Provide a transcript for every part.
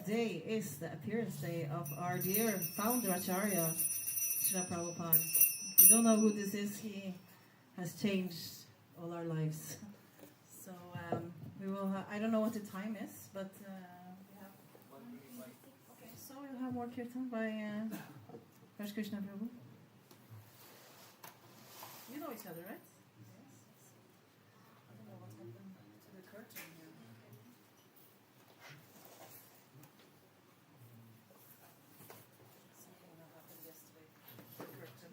day is the appearance day of our dear founder Acharya, Srila Prabhupada. If you don't know who this is, he has changed all our lives. So we will. I don't know what the time is, but we have. Okay, so we'll have more kirtan by Krishna Prabhu. You know each other, right? Yes. I don't know what happened to the curtain here. Something that happened yesterday. The curtain.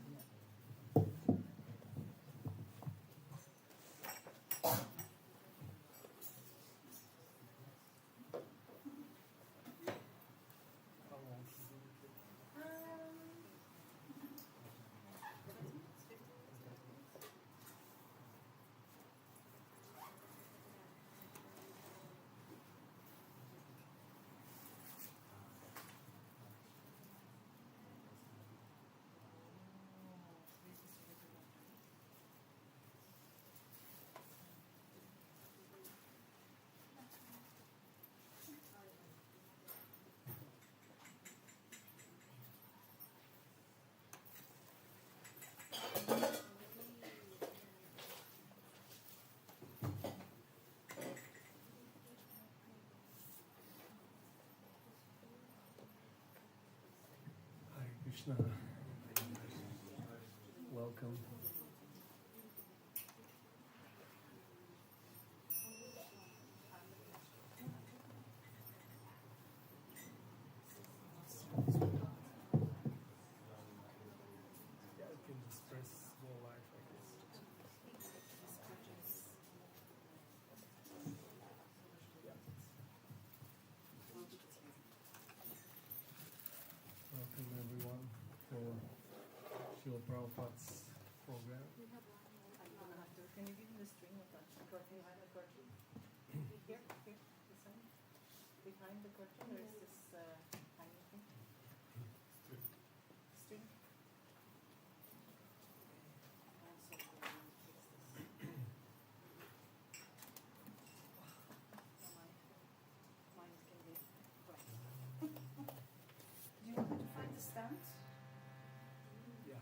Krishna, welcome. Yeah, you can just press go live, I guess. Welcome everyone for Srila Prabhupada's program. Can you give me the string of that curtain? Behind the curtain? Here, this one. Behind the curtain, there is this hanging thing. String. I'm so glad to fix this. Mine can be right. Do you want me to find the stand? Yeah.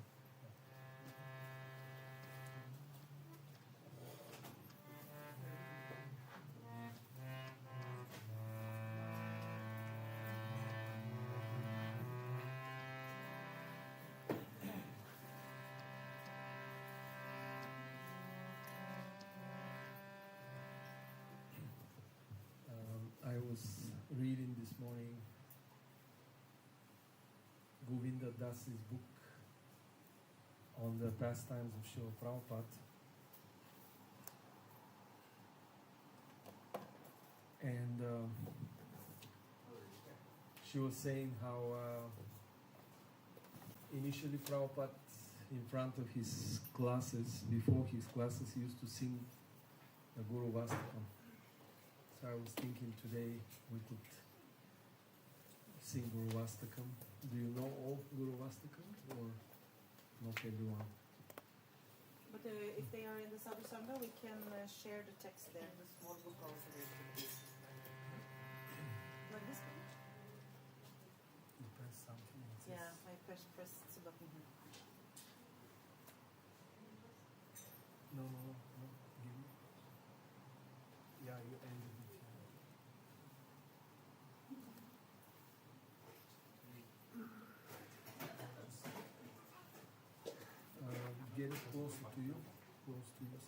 I was reading this morning Govinda Das's book on the pastimes of Srila Prabhupada. And she was saying how initially Prabhupada, in front of his classes, before his classes, he used to sing the Guru Vastakam. So I was thinking today we could sing Guru Vastakam. Do you know all Guru Vastakam or not everyone? But if they are in the Sadhu Sangha, we can share the text there. The small book also. Like this one? You press something. Yeah, I press the button here. No. Give me. Yeah, you ended it. Get it closer to you, somewhere.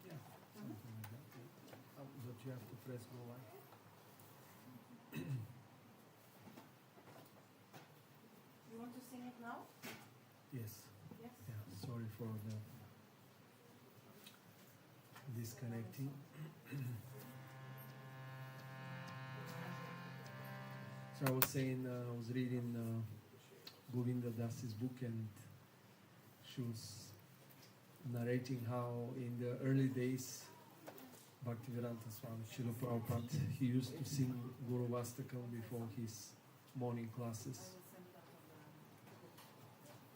Yeah, something like that. Yeah. But you have to press go live. You want to sing it now? Yes. Yes. Yeah. Sorry for the disconnecting. So I was saying, I was reading Govinda Das's book, and she was narrating how in the early days Bhaktivedanta Swami Srila Prabhupada, he used to sing Guru Vastakam before his morning classes.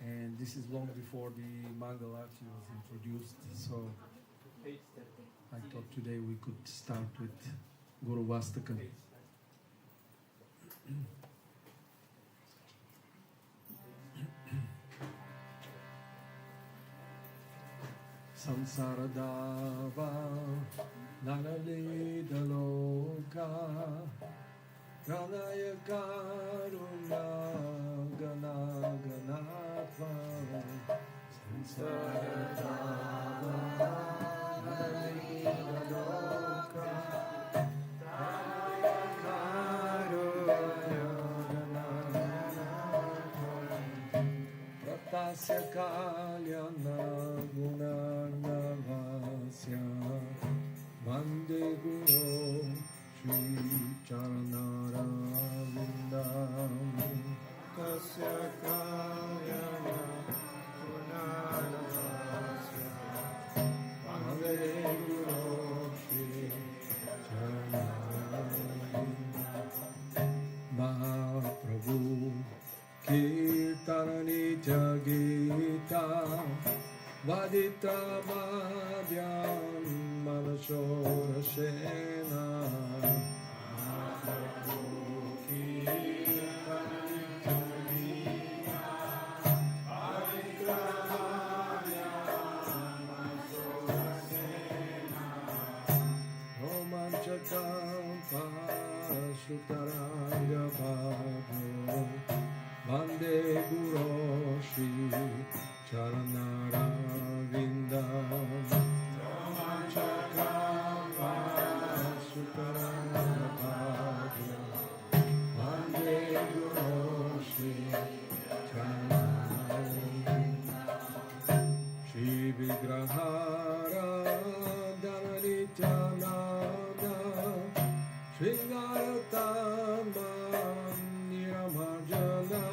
And this is long before the Mangalarti was introduced. So I thought today we could start with Guru Vastakam. Samsaradava Nalalidaloka Pranaya Karuna Gana Ganatva Samsaradava Nalalidaloka Pranaya Karuna Gana Ganatva Pratasya Kalyana Gunarnavasya Vande Guru Shri Charanarvindam Tasya Kalyana Gunarnavasya Vande Guru Shri Charanarvindam Mahaprabhu Kirtanani Jagita Vadita Madhyam Manashora Shena Mahaprabhu Kirtanani Jagita Vadita Madhyam Manashora Shena Romanchakam Pashutaranga Bhadro Vande Guru Shri Charanarvindam Romanchakam Pashutarabhadra Vande Guru Shri Charanarvindam Shri Vigrahara Dhananityananda Shri Garatama Niramarjana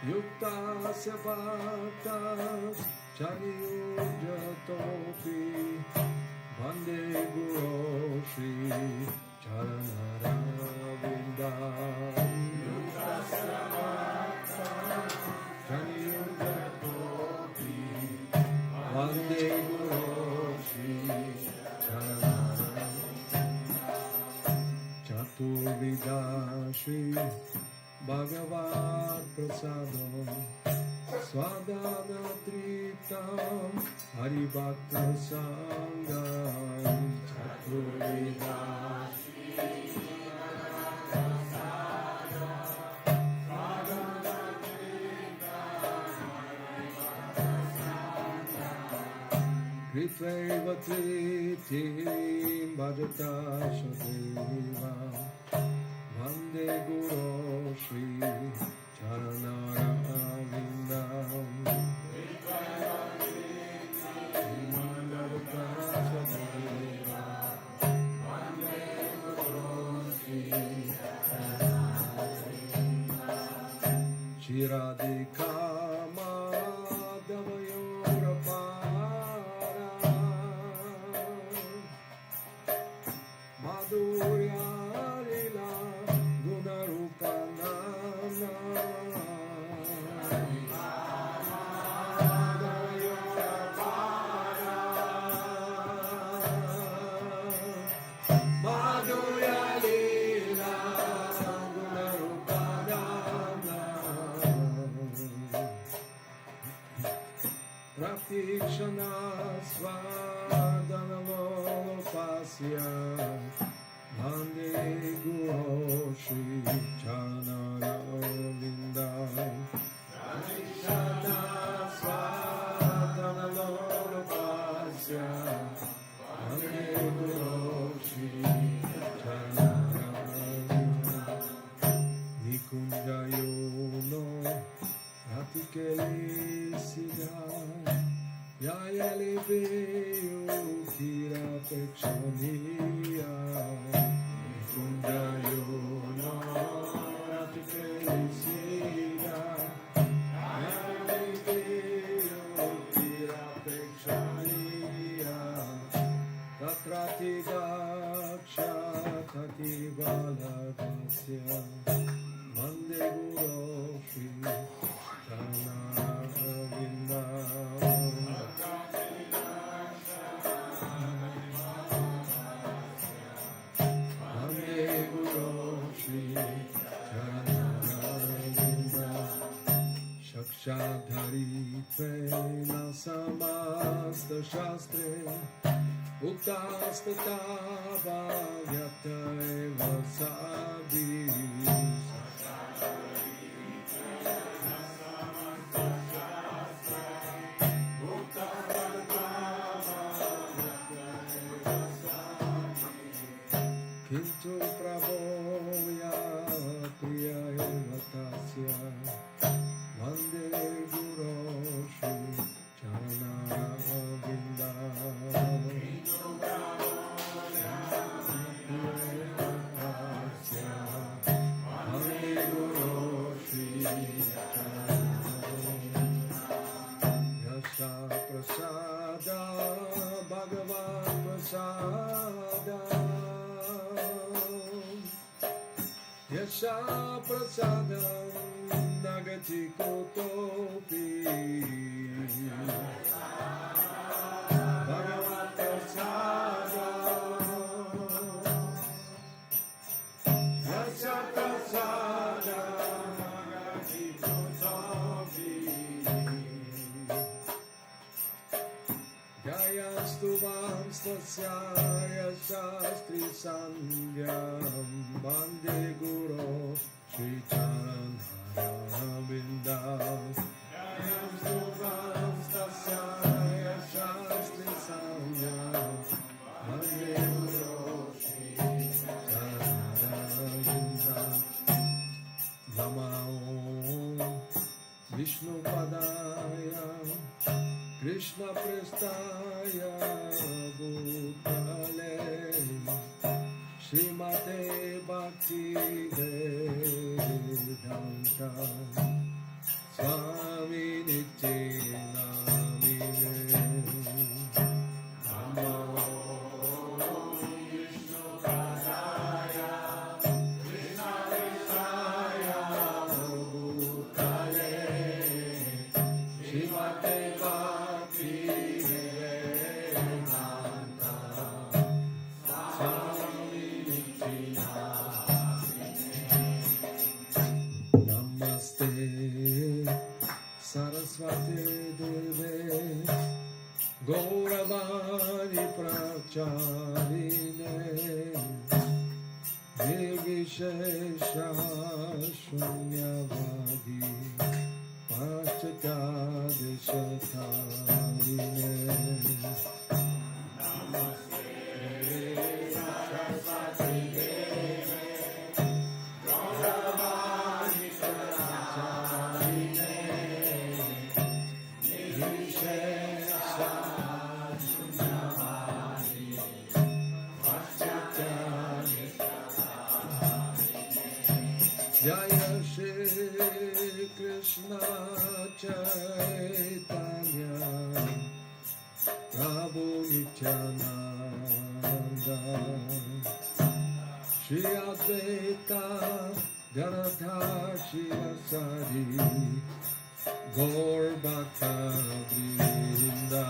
Yuktasya bhaktas chaniyujatopi Vande Guru Shri Charanarvindam Yuktasya bhaktas chaniyujatopi Vande Guru Shri Charanarvindam Chaturvida Shri Bhagavad Prasadam Swadana Tritam Haribhakta Sangam Chaturvida Shri Bhagavad Prasadam Swadana Tritam Haribhakta Sangam Kritvaiva Tritim Bhajata Shadeva Vande Guru Shri Charanarvindam Vande Guru Shri Charanarvindam Chiradika Madhavayorapara Madhurya Prakshana Svadanalopasya Vande Guru Shri Charanarvindam Prakshana Svadanalopasya Vande Guru Shri Charanarvindam Nikunjayo no Ratikeli Yayali Veyo Kira Pekshaniya Kundayo no Ratikeli Sida Yayali Veyo Kira Pekshaniya Shadharitvena samasta shastre Uttastata Vagyataiva Sadhi Kintu Prabhoya Priyaya Vatasya Vande Guru Shri Charanavinda Kintu Prabhoya Priyaya Vatasya Vande Guru Shri Charanavinda Yasha Prasada Bhagavat Prasada Yasha prasadam nagati kotopi Bhagavat prasadam Yasha prasadam nagati kotopi Jayastu Vamstasya Yashastri Sandhyam Bande Guru Shri Charanaravinda Jayastu Vamstasya Yashastri Sandhyam Bande Guru Shri Charanaravinda Namo Vishnu Padaya Krishna Prestaya Bhutale Srimate Bhakti Vedanta Swami Nitya Namine Namo Vishnu Padaya Krishna Prestaya Bhutale Srimate Saraswati Deve Gauravani Pracharine Nirvishesha Shunyavadi Paschatadeshatarine Namaste Saraswati Deve Gauravani Pracharine Jaya Shri Krishna Chaitanya Prabhu Nityananda Shri Advaita Gadadhar Shivasari Gaur Bhakta Vrinda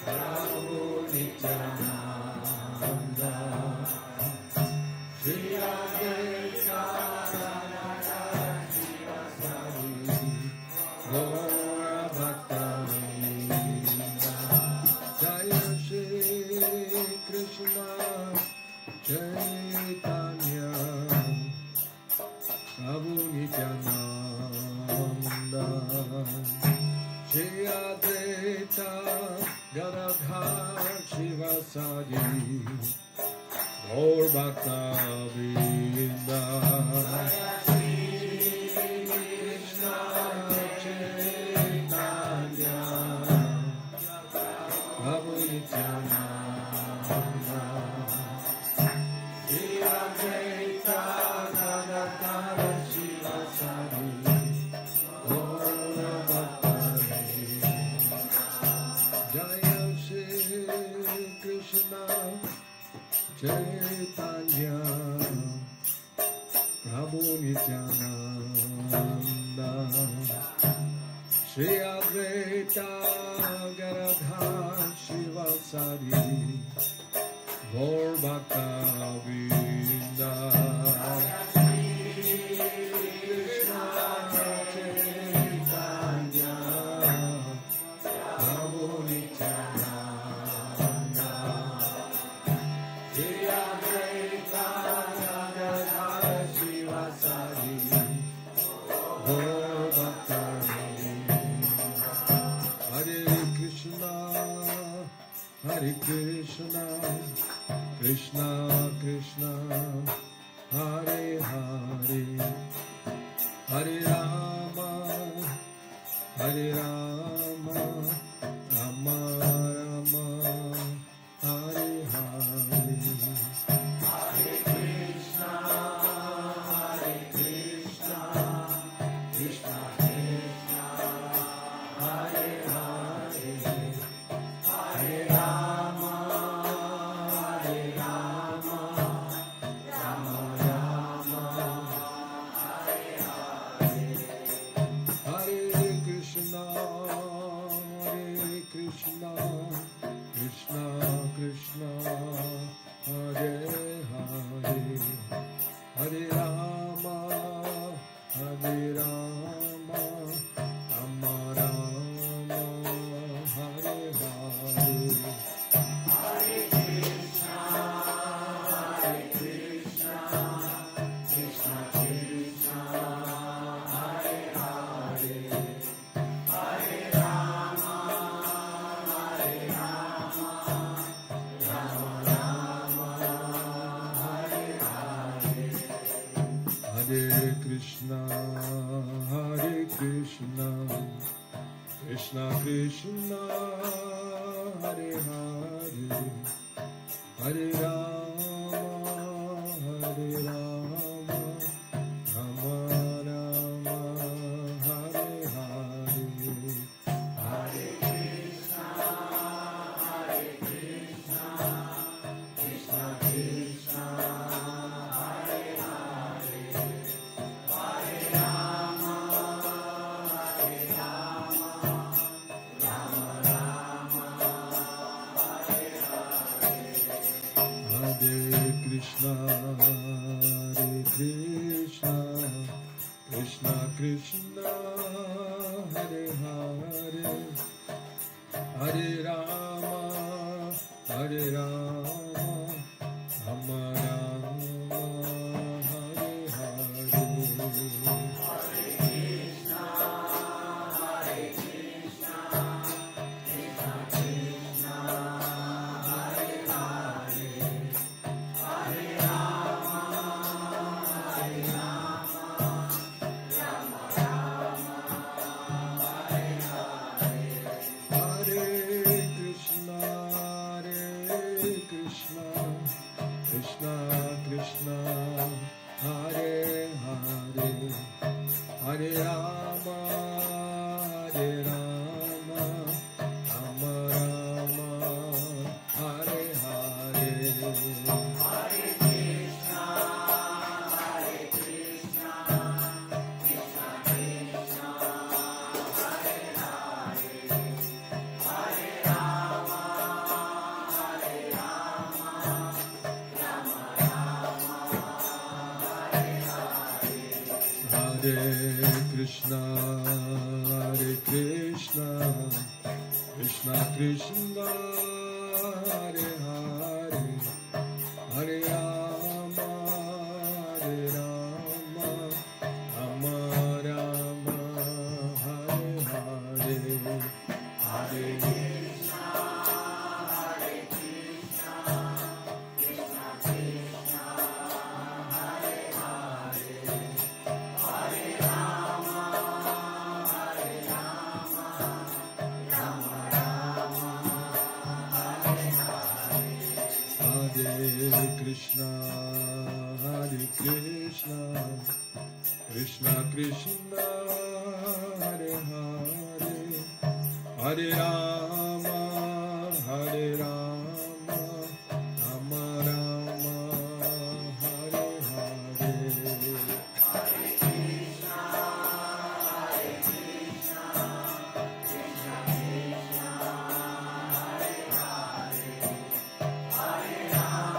Prabhu Nityananda Shri Advaita Gadadhar Shivasari Gaur Bhakta Vrinda Jaya Shri Krishna Chaitanya Prabhu Nityananda Shri Advaita Gadadhar Shivasari Gaur Bhakta Vrinda Krishna Chaitanya Prabhu Nityananda Chaitanya Prabhu Nityananda Shri Advaita Gadadhar Shivasari Gaur Bhakta Vrinda. Hare Krishna, Krishna Krishna, Hare Hare, Hare Rama, Hare Rama, Rama Rama, Hare Hare. Hare Krishna, Krishna Krishna, Hare Hare, Hare Rama, Hare Rama, Rama Rama, Hare Hare. Hare Krishna, Krishna Krishna, Hare Hare, Hare Rama, Hare Rama, Rama Rama, Hare Hare. Hare Krishna, Krishna Krishna, Hare Hare, Hare Rama, Hare Rama, Rama Rama, Hare Hare. Hare Krishna, Krishna Krishna, Hare Hare, Hare Rama, Hare Rama, Rama Rama, Hare Hare. Hare Krishna, Krishna Krishna, Hare Hare, Hare Rama, Hare Rama, Rama Rama, Hare Hare. Hare Krishna, Krishna Krishna, Hare Hare, Hare Rama, Hare Rama, Rama Rama, Hare Hare. Hare Krishna, Krishna Krishna, Hare Hare, Hare Rama, Hare Rama, Rama Rama, Hare Hare. Hare Krishna, Krishna Krishna, Hare Hare, Hare Rama, Hare Rama, Rama Rama, Hare Hare. Hare Krishna, Krishna Krishna, Hare Hare, Hare Rama, Hare Rama, Rama Rama, Hare Hare. Hare Krishna, Krishna Krishna, Hare Hare, Hare Rama, Hare Rama, Rama Rama, Hare Hare. Hare Krishna, Krishna Krishna, Hare Hare, Hare Rama, Hare Rama, Rama Rama, Hare Hare. Hare Krishna, Krishna Krishna, Hare Hare, Hare Rama, Hare Rama, Rama Rama, Hare Hare. Hare Krishna, Krishna Krishna, Hare Hare, Hare Rama,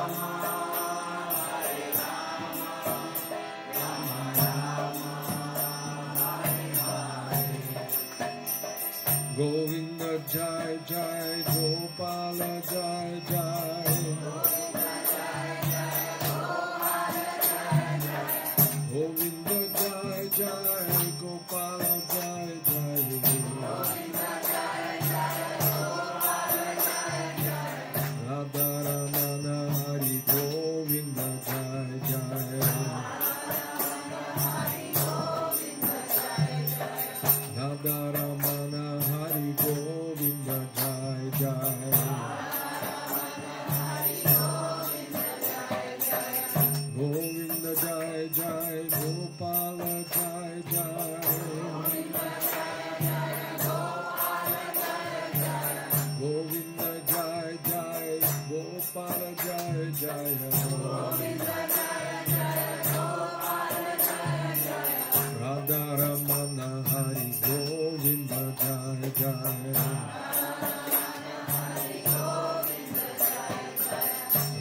Jaya Jaya Govinda Jaya Jaya Gopala Jaya Jaya Radha Ramana Hari Govinda Jaya Jaya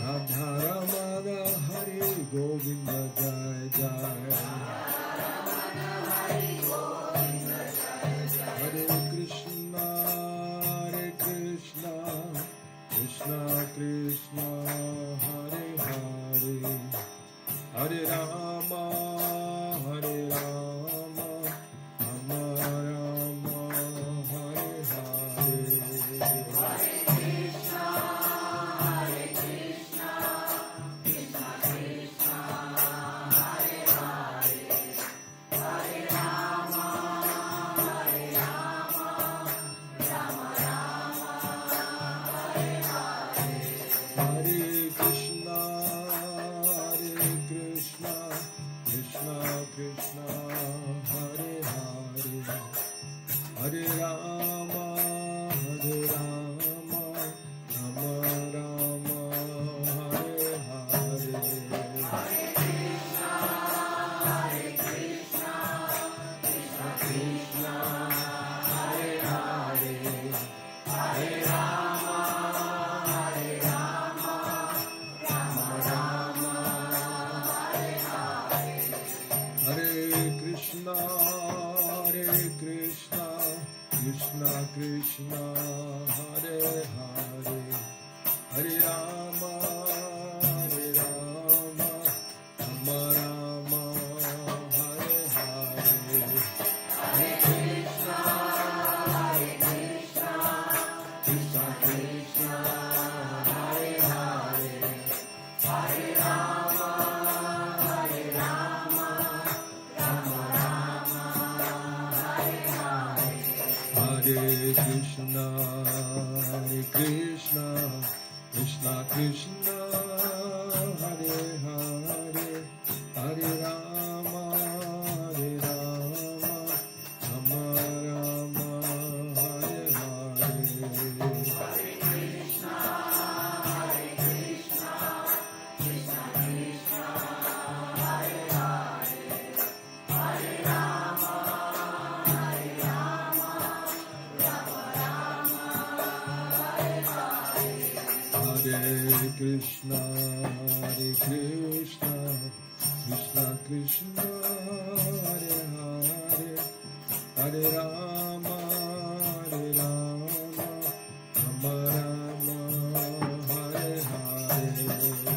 Radha Ramana Hari Govinda Jaya Jaya Hare Krishna Krishna Krishna Hare Hare Hare Rama Rama Rama Hare Hare Krishna Hare Hare Hare Rama Rama Rama Hare Hare Hare Krishna Krishna Krishna Hare Hare Hare Rama Rama Rama Hare Hare Hare Krishna Krishna Krishna Hare Hare Hare Rama Rama Rama Hare Hare Hare Krishna Krishna Krishna Hare Hare Hare Rama Rama Hare Krishna Krishna Krishna Hare Hare Hare Rama Rama Rama Hare Hare Hare Krishna Krishna Krishna Hare Hare Hare Rama Hare Krishna Krishna Krishna Hare Hare Hare Rama Rama Rama Hare Hare Krishna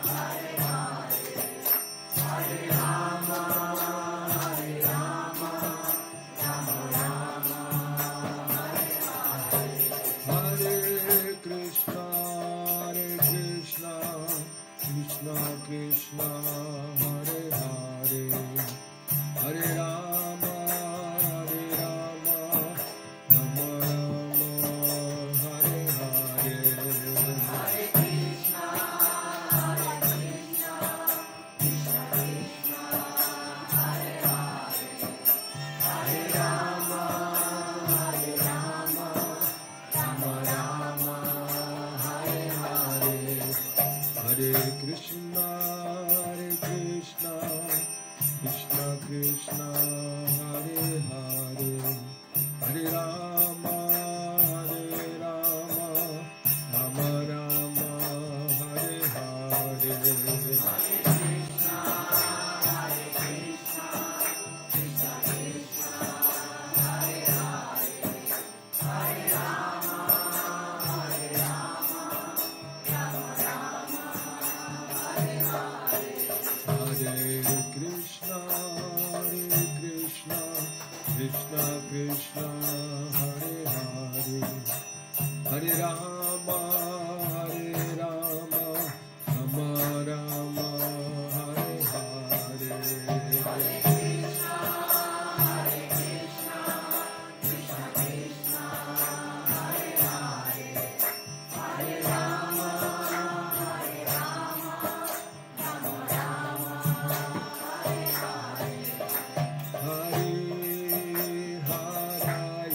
Hare Hare Hare Rama Rama Hare Hare Hare Krishna Krishna Krishna Hare Hare Hare Rama Rama Hare Hare Hare Krishna Krishna Krishna Hare Hare Hare Rama Rama Hare Hare Hare Krishna Krishna Krishna Hare Hare Hare Rama Krishna Krishna Hare Hare Hare Rama Rama Rama Hare Hare Hare Krishna Krishna Krishna Hare Hare Hare Rama Hare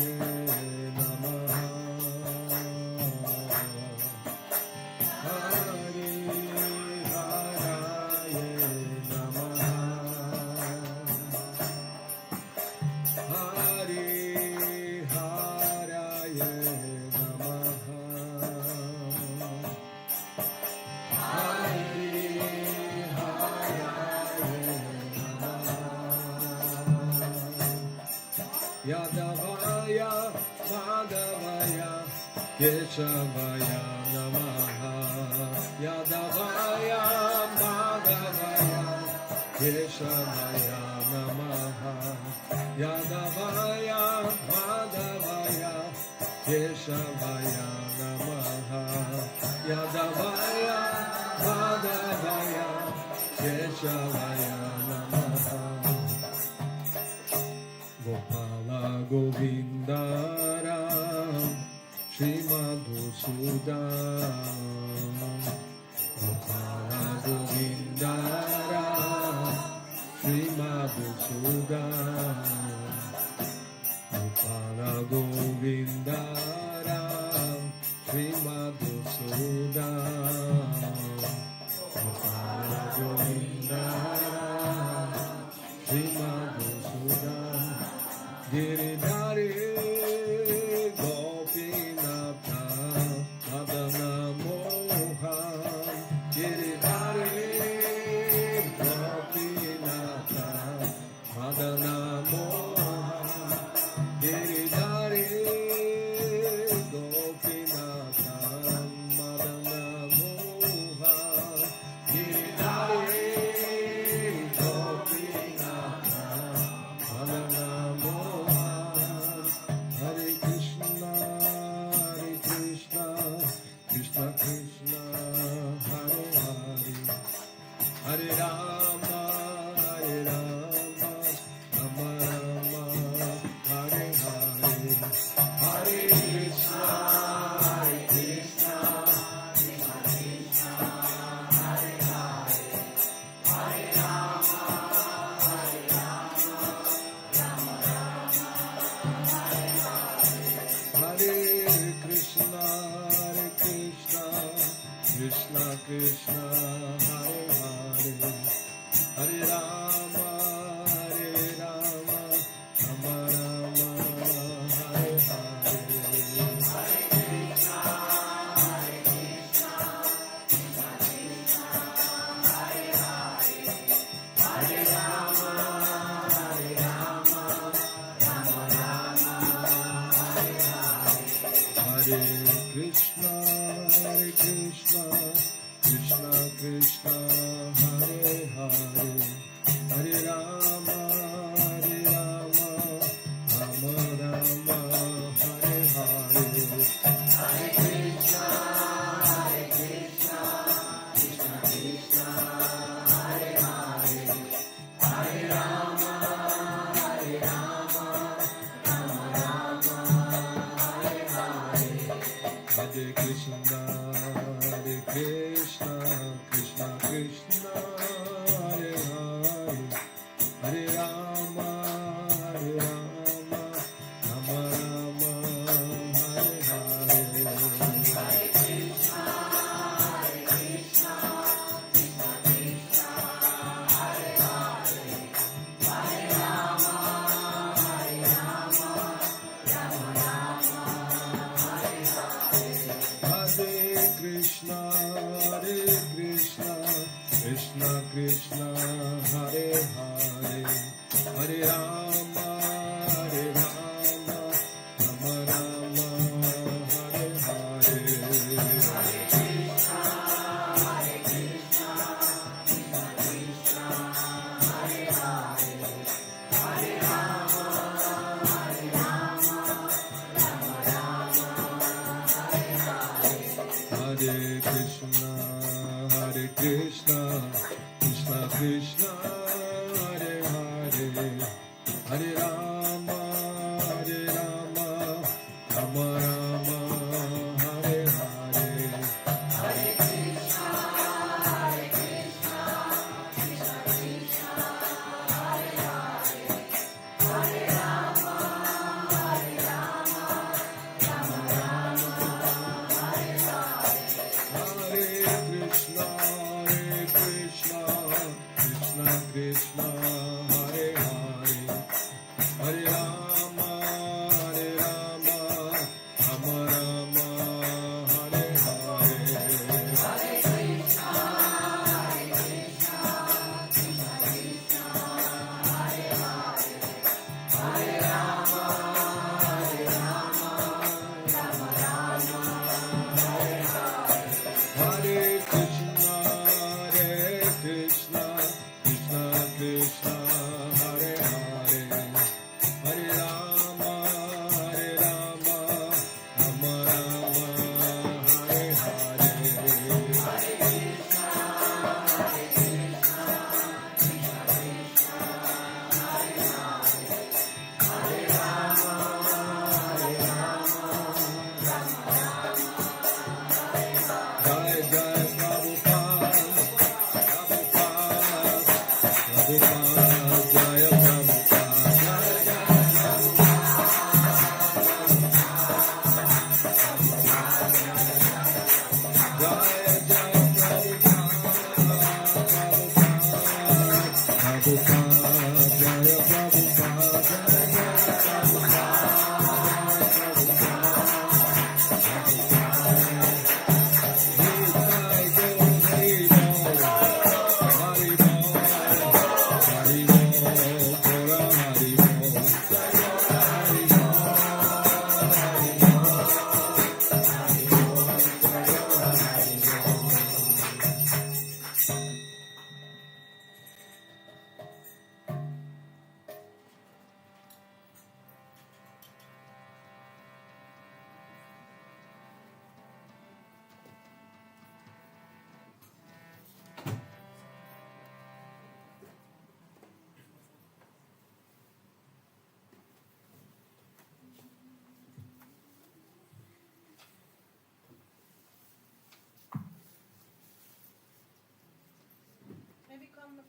Yadavaya Madhavaya Keshavaya Namaha Yadavaya Madhavaya Keshavaya Namaha Yadavaya Madhavaya Keshavaya Namaha Yadavaya Madhavaya Keshavaya Namaha Gopala Govindaram Srimad Sudam Gopala Govindaram Srimad Sudam Gopala Govindaram Srimad Sudam Gopala Govindaram Srimad Sudam Giridhari Gopinatha Madana Mohan Giridhari Gopinatha Madana Mohan Giridhari Gopinatha Madana Mohan Giridhari Gopinatha Madana Mohan Hare Krishna Krishna Krishna Hare Hare Hare Rama Rama Rama Hare Hare Hare Krishna Krishna Hare Hare Hare Rama Hare Krishna Krishna Krishna Hare Hare Hare Rama Rama Rama Hare Hare Hare Krishna Hare Rama Rama Hare Krishna Krishna Krishna Hare Hare Hare Rama Rama Rama Hare Hare Hare Krishna Krishna Krishna Hare Hare Hare Rama Rama Rama Hare Hare Hare Krishna Krishna Krishna Hare Hare Hare Rama Rama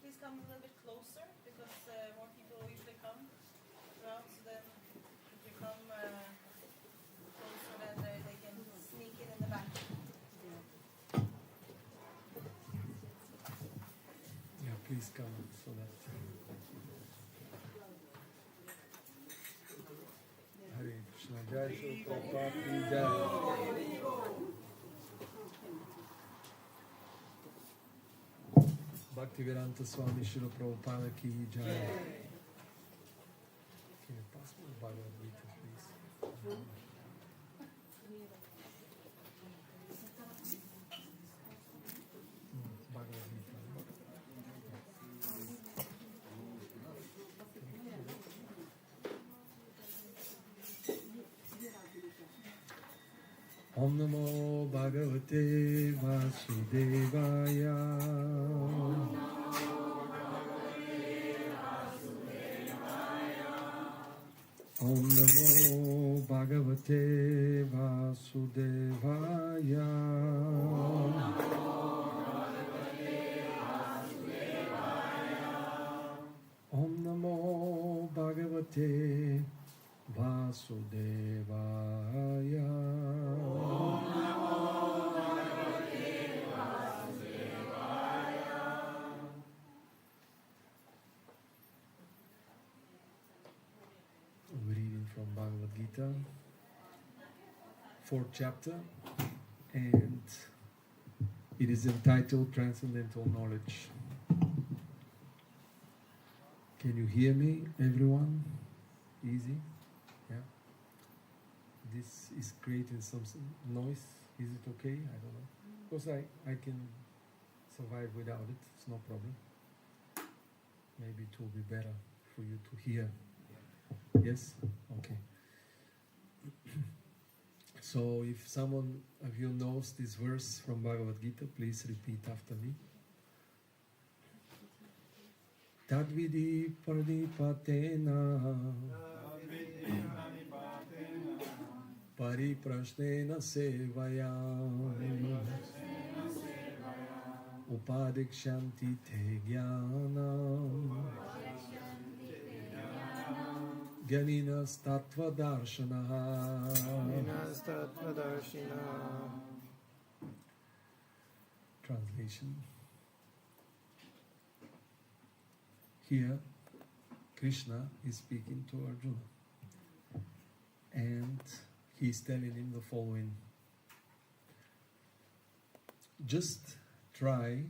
please come a little bit closer because more people usually come around. So then if you come closer, then they can sneak in the back. Yeah, please come so that. Hare Krishna, Jai Srila Prabhupada ki Jai. Bhaktivedanta Swami Srila Prabhupada ki Jai. Can you pass me the Bhagavad Gita, please? Bhagavad Gita. Om Namo Bhagavate Vasudevaya. Om Namo Bhagavate Vasudevaya. Om Namo Bhagavate Vasudevaya. We're reading from Bhagavad Gita, 4th chapter, and it is entitled Transcendental Knowledge. Can you hear me, everyone? Easy? Yeah? This is creating some noise. Is it okay? I don't know. Because I can survive without it. It's no problem. Maybe it will be better for you to hear. Yes? Okay. So if someone of you knows this verse from Bhagavad Gita, please repeat after me. Tadvidi pranipatena pariprashnena sevaya upadikshanti te jnanam Ganinas tattva darshana. Translation. Here, Krishna is speaking to Arjuna, and he is telling him the following: just try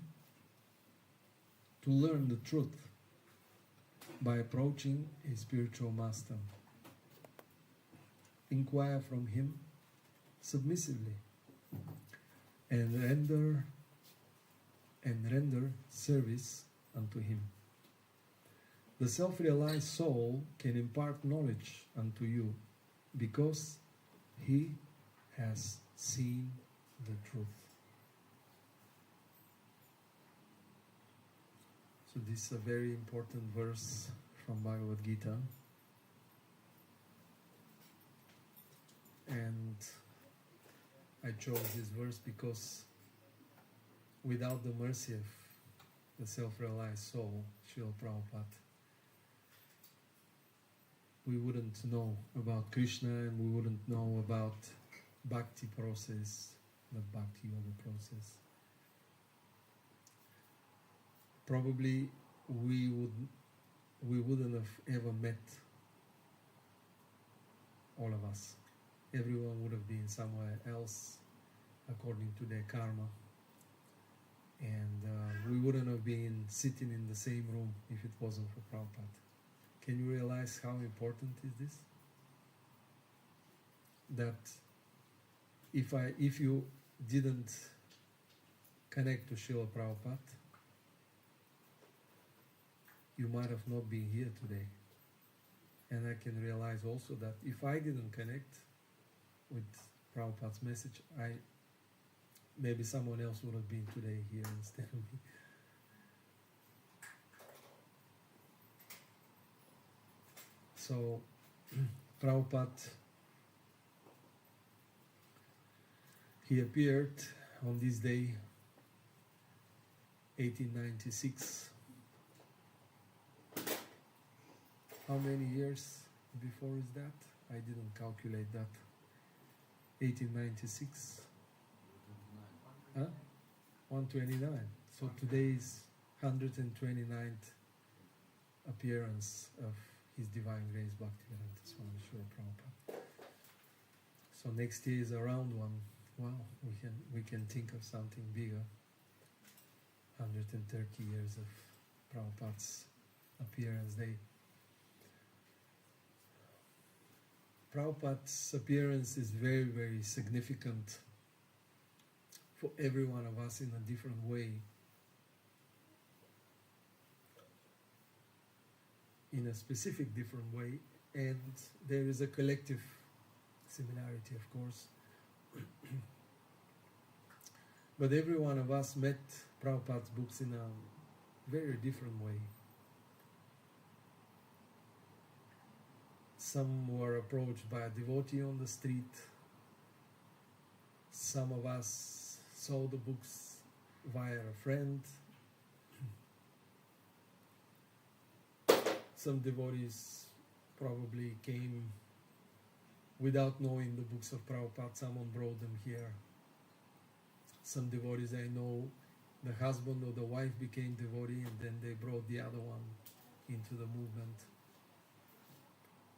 to learn the truth by approaching a spiritual master. Inquire from him submissively and render service unto him. The self-realized soul can impart knowledge unto you because he has seen the truth. So this is a very important verse from Bhagavad Gita. And I chose this verse because without the mercy of the self-realized soul, Srila Prabhupada, we wouldn't know about Krishna and we wouldn't know about Bhakti process, the Bhakti Yoga process. Probably we wouldn't have ever met, all of us. Everyone would have been somewhere else according to their karma. And we wouldn't have been sitting in the same room if it wasn't for Prabhupada. Can you realize how important is this? That if you didn't connect to Srila Prabhupada, you might have not been here today. And I can realize also that if I didn't connect with Prabhupada's message, maybe someone else would have been today here instead of me. So, Prabhupada, he appeared on this day, 1896, how many years before is that? I didn't calculate that. 1896. Huh? 129. So today is 129th appearance of His Divine Grace Bhaktivedanta Swami Srila Prabhupada. So next year is around one. Wow, we can think of something bigger. 130 years of Prabhupada's appearance day. Prabhupada's appearance is very, very significant for every one of us in a different way. In a specific different way, and there is a collective similarity, of course. But every one of us met Prabhupada's books in a very different way. Some were approached by a devotee on the street. Some of us saw the books via a friend. Some devotees probably came without knowing the books of Prabhupada. Someone brought them here. Some devotees I know, the husband or the wife became devotee and then they brought the other one into the movement.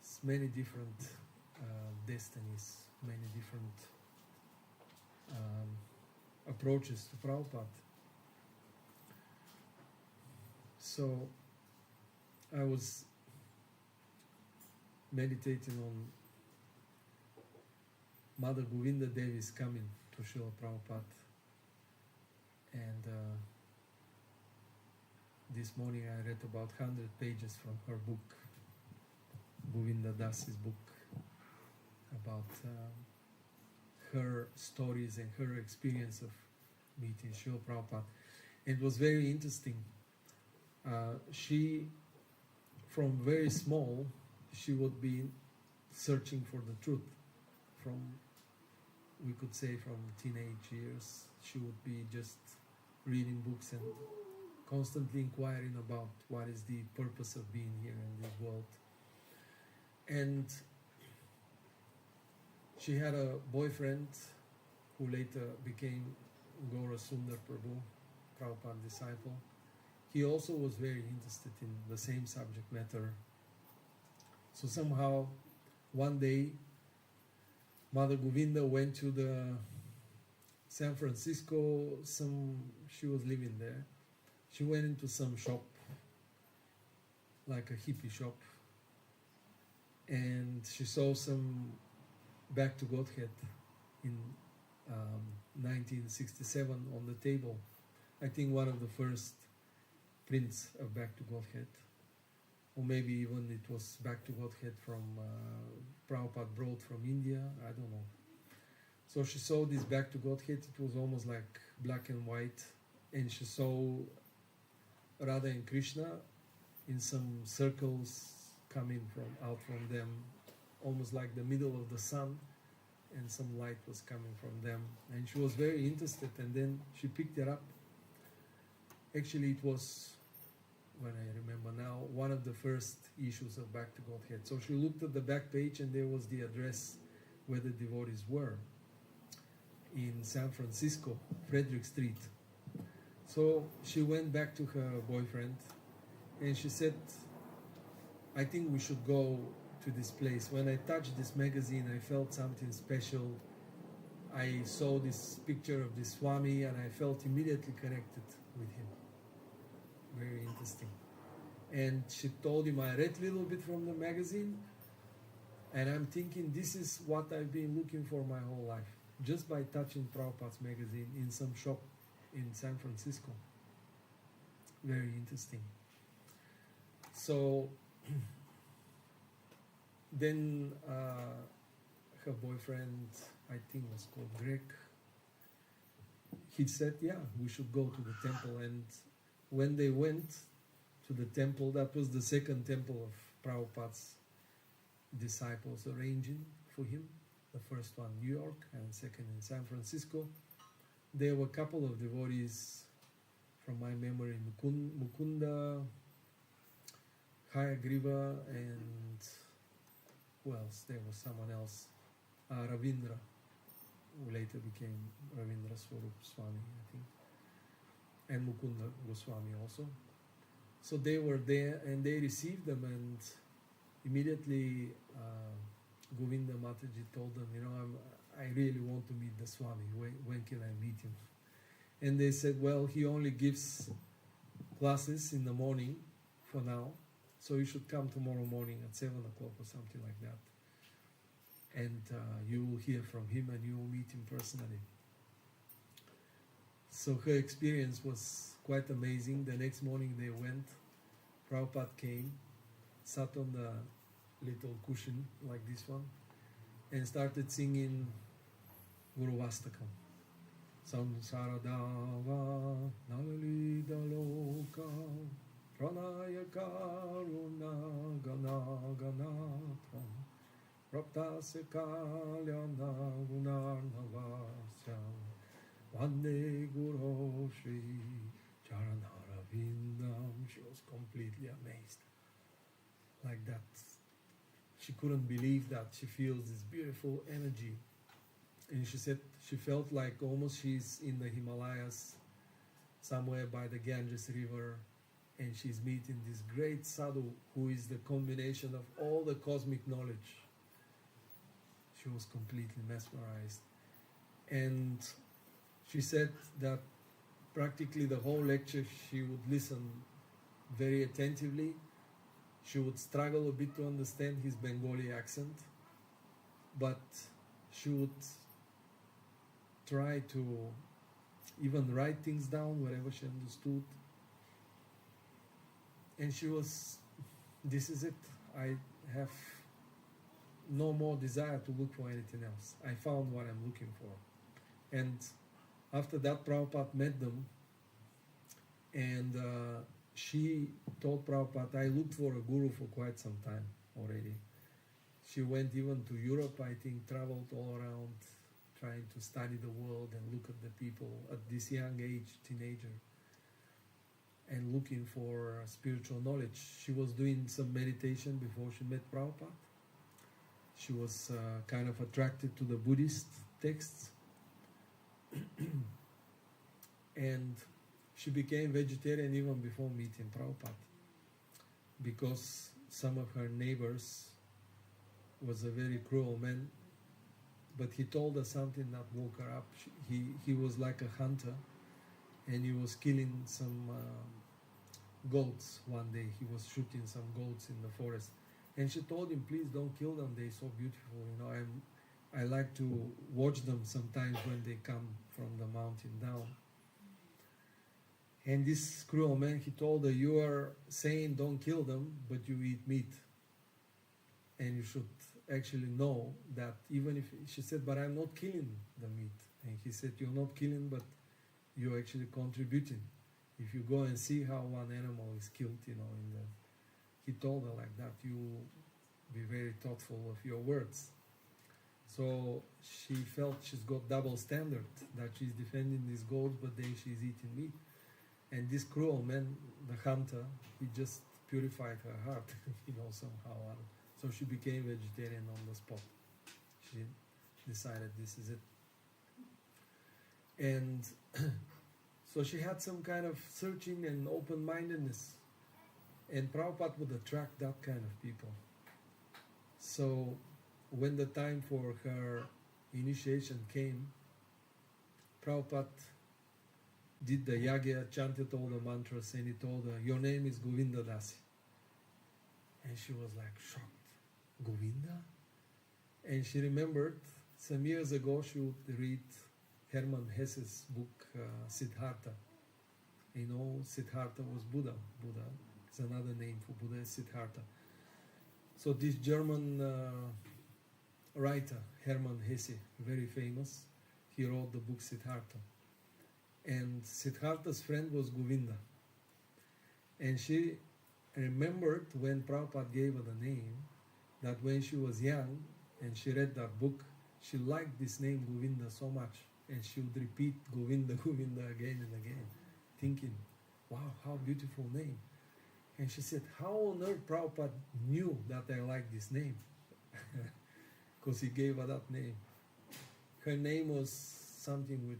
It's many different destinies, many different approaches to Prabhupada. So I was meditating on Mother Govinda Devi's coming to Srila Prabhupada, and this morning I read about 100 pages from her book, Govinda Das's book, about her stories and her experience of meeting Srila Prabhupada. It was very interesting. She, from very small, she would be searching for the truth. From, we could say, from teenage years, she would be just reading books and constantly inquiring about what is the purpose of being here in this world. And she had a boyfriend who later became Gaura Sundar Prabhu, Prabhupada disciple. He also was very interested in the same subject matter. So somehow, one day, Mother Govinda went to the San Francisco, she was living there. She went into some shop, like a hippie shop, and she saw some Back to Godhead in 1967 on the table. I think one of the first prints of Back to Godhead, or maybe even it was Back to Godhead from Prabhupada brought from India, I don't know. So she saw this Back to Godhead, it was almost like black and white, and she saw Radha and Krishna in some circles coming out from them, almost like the middle of the sun, and some light was coming from them. And she was very interested, and then she picked it up. Actually, it was, when I remember now, one of the first issues of Back to Godhead. So she looked at the back page, and there was the address where the devotees were, in San Francisco, Frederick Street. So she went back to her boyfriend, and she said, I think we should go to this place. When I touched this magazine, I felt something special. I saw this picture of this Swami, and I felt immediately connected with him. Very interesting. And she told him, I read a little bit from the magazine, and I'm thinking this is what I've been looking for my whole life, just by touching Prabhupada's magazine in some shop in San Francisco. Very interesting. So then her boyfriend, I think was called Greg, he said, yeah, we should go to the temple. And when they went to the temple, that was the second temple of Prabhupada's disciples arranging for him. The first one, New York, and second in San Francisco. There were a couple of devotees, from my memory, Mukunda, Hayagriva, and who else? There was someone else, Ravindra, who later became Ravindra Swarup Swami, I think, and Mukunda Goswami also. So they were there and they received them, and immediately Govinda Mataji told them, I really want to meet the Swami. When can I meet him? And they said, well, he only gives classes in the morning for now, so you should come tomorrow morning at 7 o'clock or something like that. And you will hear from him and you will meet him personally. So her experience was quite amazing. The next morning they went, Prabhupada came, sat on the little cushion like this one, and started singing Guru Vastakam. Samsaradava Nalalida Loka Pranaya Karuna Gana Ganatram Raptase Kalyana Gunarnavasyam Vande Guru Shri Charanharavindam. She was completely amazed. Like that. She couldn't believe that she feels this beautiful energy. And she said she felt like almost she's in the Himalayas, somewhere by the Ganges River, and she's meeting this great sadhu who is the combination of all the cosmic knowledge. She was completely mesmerized. And she said that practically the whole lecture she would listen very attentively. She would struggle a bit to understand his Bengali accent, but she would try to even write things down wherever she understood. And she was, this is it. I have no more desire to look for anything else. I found what I'm looking for. And after that, Prabhupada met them, and she told Prabhupada, I looked for a guru for quite some time already. She went even to Europe, I think, traveled all around, trying to study the world and look at the people at this young age, teenager, and looking for spiritual knowledge. She was doing some meditation before she met Prabhupada. She was kind of attracted to the Buddhist texts. And she became vegetarian even before meeting Prabhupada, because some of her neighbors was a very cruel man, but he told her something that woke her up. He was like a hunter, and he was killing some goats one day. He was shooting some goats in the forest, and she told him, please don't kill them, they're so beautiful, I like to watch them sometimes when they come from the mountain down. And this cruel man, he told her, you are saying don't kill them, but you eat meat. And you should actually know that even if, she said, but I'm not killing the meat. And he said, you're not killing, but you're actually contributing. If you go and see how one animal is killed, he told her like that, you be very thoughtful of your words. So she felt she's got double standard, that she's defending these goats, but then she's eating meat. And this cruel man, the hunter, he just purified her heart, somehow. So she became vegetarian on the spot. She decided this is it. And so she had some kind of searching and open-mindedness. And Prabhupada would attract that kind of people. So when the time for her initiation came, Prabhupada did the yagya, chanted all the mantras, and he told her, your name is Govinda Dasi. And she was like shocked. Govinda? And she remembered some years ago she would read Hermann Hesse's book, Siddhartha. Siddhartha was Buddha. Buddha is another name for Buddha, Siddhartha. So this German writer, Hermann Hesse, very famous, he wrote the book Siddhartha. And Siddhartha's friend was Govinda. And she remembered when Prabhupada gave her the name, that when she was young and she read that book, she liked this name Govinda so much. And she would repeat Govinda, Govinda again and again, thinking, wow, how beautiful name. And she said, how on earth Prabhupada knew that I like this name? Because he gave her that name. Her name was something with,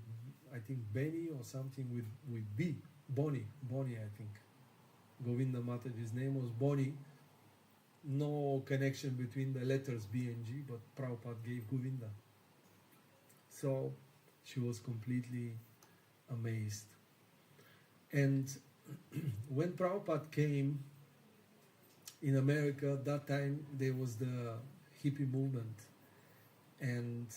I think, Benny or something with B. Bonnie, I think. Govinda Mataji's name was Bonnie. No connection between the letters B and G, but Prabhupada gave Govinda. So she was completely amazed. And when Prabhupada came in America, that time there was the hippie movement, and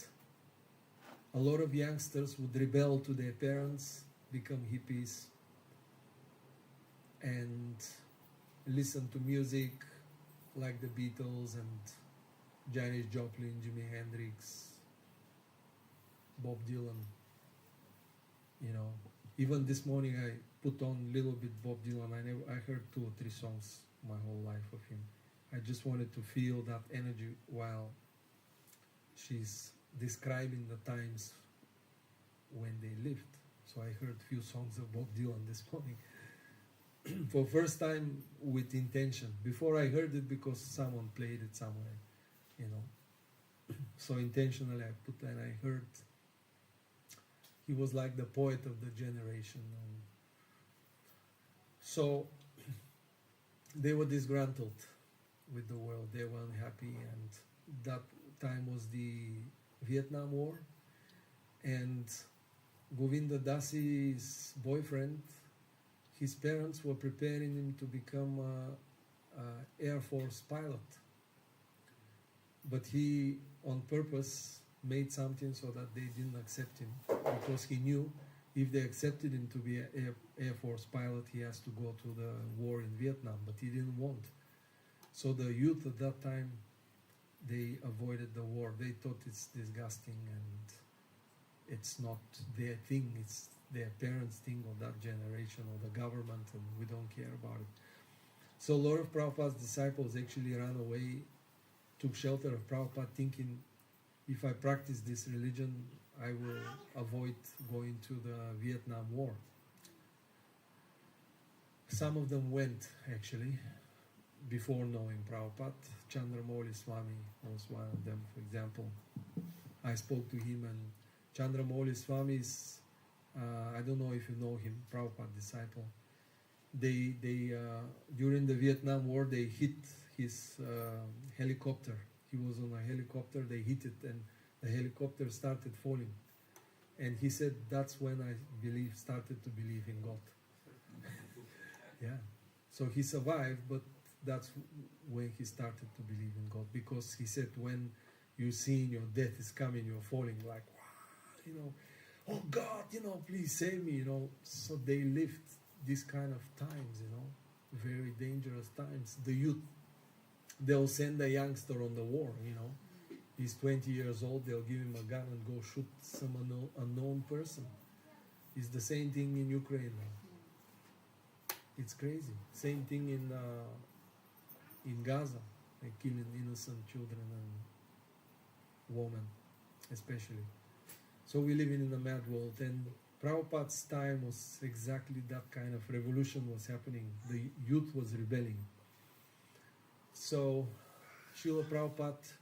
a lot of youngsters would rebel to their parents, become hippies, and listen to music like the Beatles and Janis Joplin, Jimi Hendrix, Bob Dylan. You know, even this morning I put on a little bit Bob Dylan. I heard 2 or 3 songs my whole life of him. I just wanted to feel that energy while she's describing the times when they lived. So I heard a few songs of Bob Dylan this morning. For first time with intention. Before I heard it because someone played it somewhere, you know. So intentionally I put, and I heard he was like the poet of the generation. And so they were disgruntled with the world. They were unhappy, and that time was the Vietnam War, and Govinda Dasi's boyfriend, his parents were preparing him to become an Air Force pilot. But he, on purpose, made something so that they didn't accept him, because he knew if they accepted him to be an Air Force pilot, he has to go to the war in Vietnam, but he didn't want. So the youth at that time, they avoided the war. They thought it's disgusting and it's not their thing, it's their parents' thing of that generation or the government, and we don't care about it. So a lot of Prabhupada's disciples actually ran away, took shelter of Prabhupada, thinking, if I practice this religion, I will avoid going to the Vietnam War. Some of them went, actually, before knowing Prabhupada. Chandramauli Swami was one of them, for example. I spoke to him, and Chandramauli Swami is, I don't know if you know him, Prabhupada disciple. They during the Vietnam War, they hit his helicopter. He was on a helicopter, they hit it, and the helicopter started falling. And he said, that's when I started to believe in God. Yeah. So he survived, but that's when he started to believe in God. Because he said, when you're seeing your death is coming, you're falling like, wow, you know, oh God, you know, please save me, you know. So they lived this kind of times, you know, very dangerous times. The youth, they'll send a youngster on the war, you know. He's 20 years old, they'll give him a gun and go shoot some unknown person. It's the same thing in Ukraine now. It's crazy. Same thing in Gaza. They're killing innocent children and women, especially. So we're living in a mad world, and Prabhupada's time was exactly that kind of revolution was happening. The youth was rebelling. So Srila Prabhupada,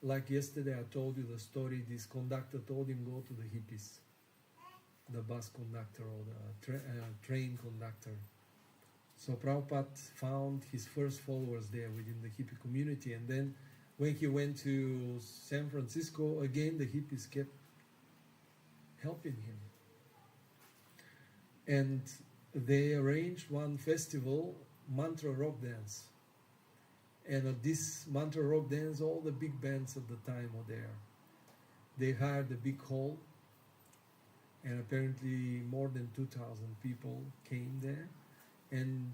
like yesterday I told you the story, this conductor told him go to the hippies, the bus conductor or the train conductor. So Prabhupada found his first followers there within the hippie community, and then when he went to San Francisco, again the hippies kept helping him. And they arranged one festival, mantra rock dance. And at this mantra rock dance, all the big bands of the time were there. They hired a big hall, and apparently more than 2,000 people came there. And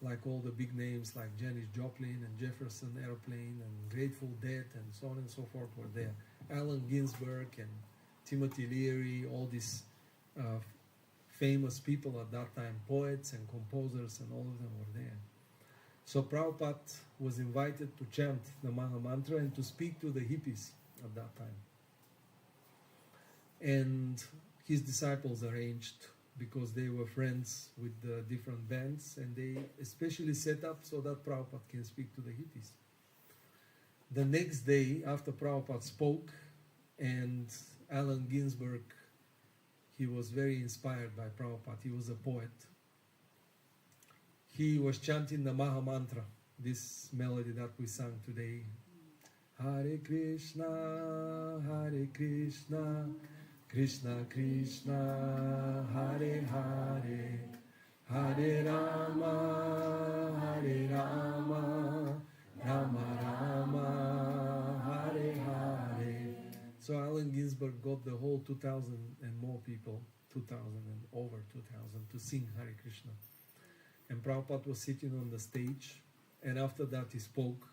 like all the big names like Janis Joplin and Jefferson Airplane and Grateful Dead and so on and so forth were there. Allen Ginsberg and Timothy Leary, all these famous people at that time, poets and composers, and all of them were there. So Prabhupada was invited to chant the Maha Mantra and to speak to the hippies at that time. And his disciples arranged because they were friends with the different bands, and they especially set up so that Prabhupada can speak to the hippies. The next day, after Prabhupada spoke, and Allen Ginsberg, he was very inspired by Prabhupada. He was a poet. He was chanting the Maha Mantra, this melody that we sang today. Hare Krishna, Krishna Krishna, Hare Hare, Hare Rama, Rama Rama, Hare Hare. So Allen Ginsberg got the whole 2,000 and more people, 2,000 and over 2,000 to sing Hare Krishna. And Prabhupada was sitting on the stage, and after that he spoke.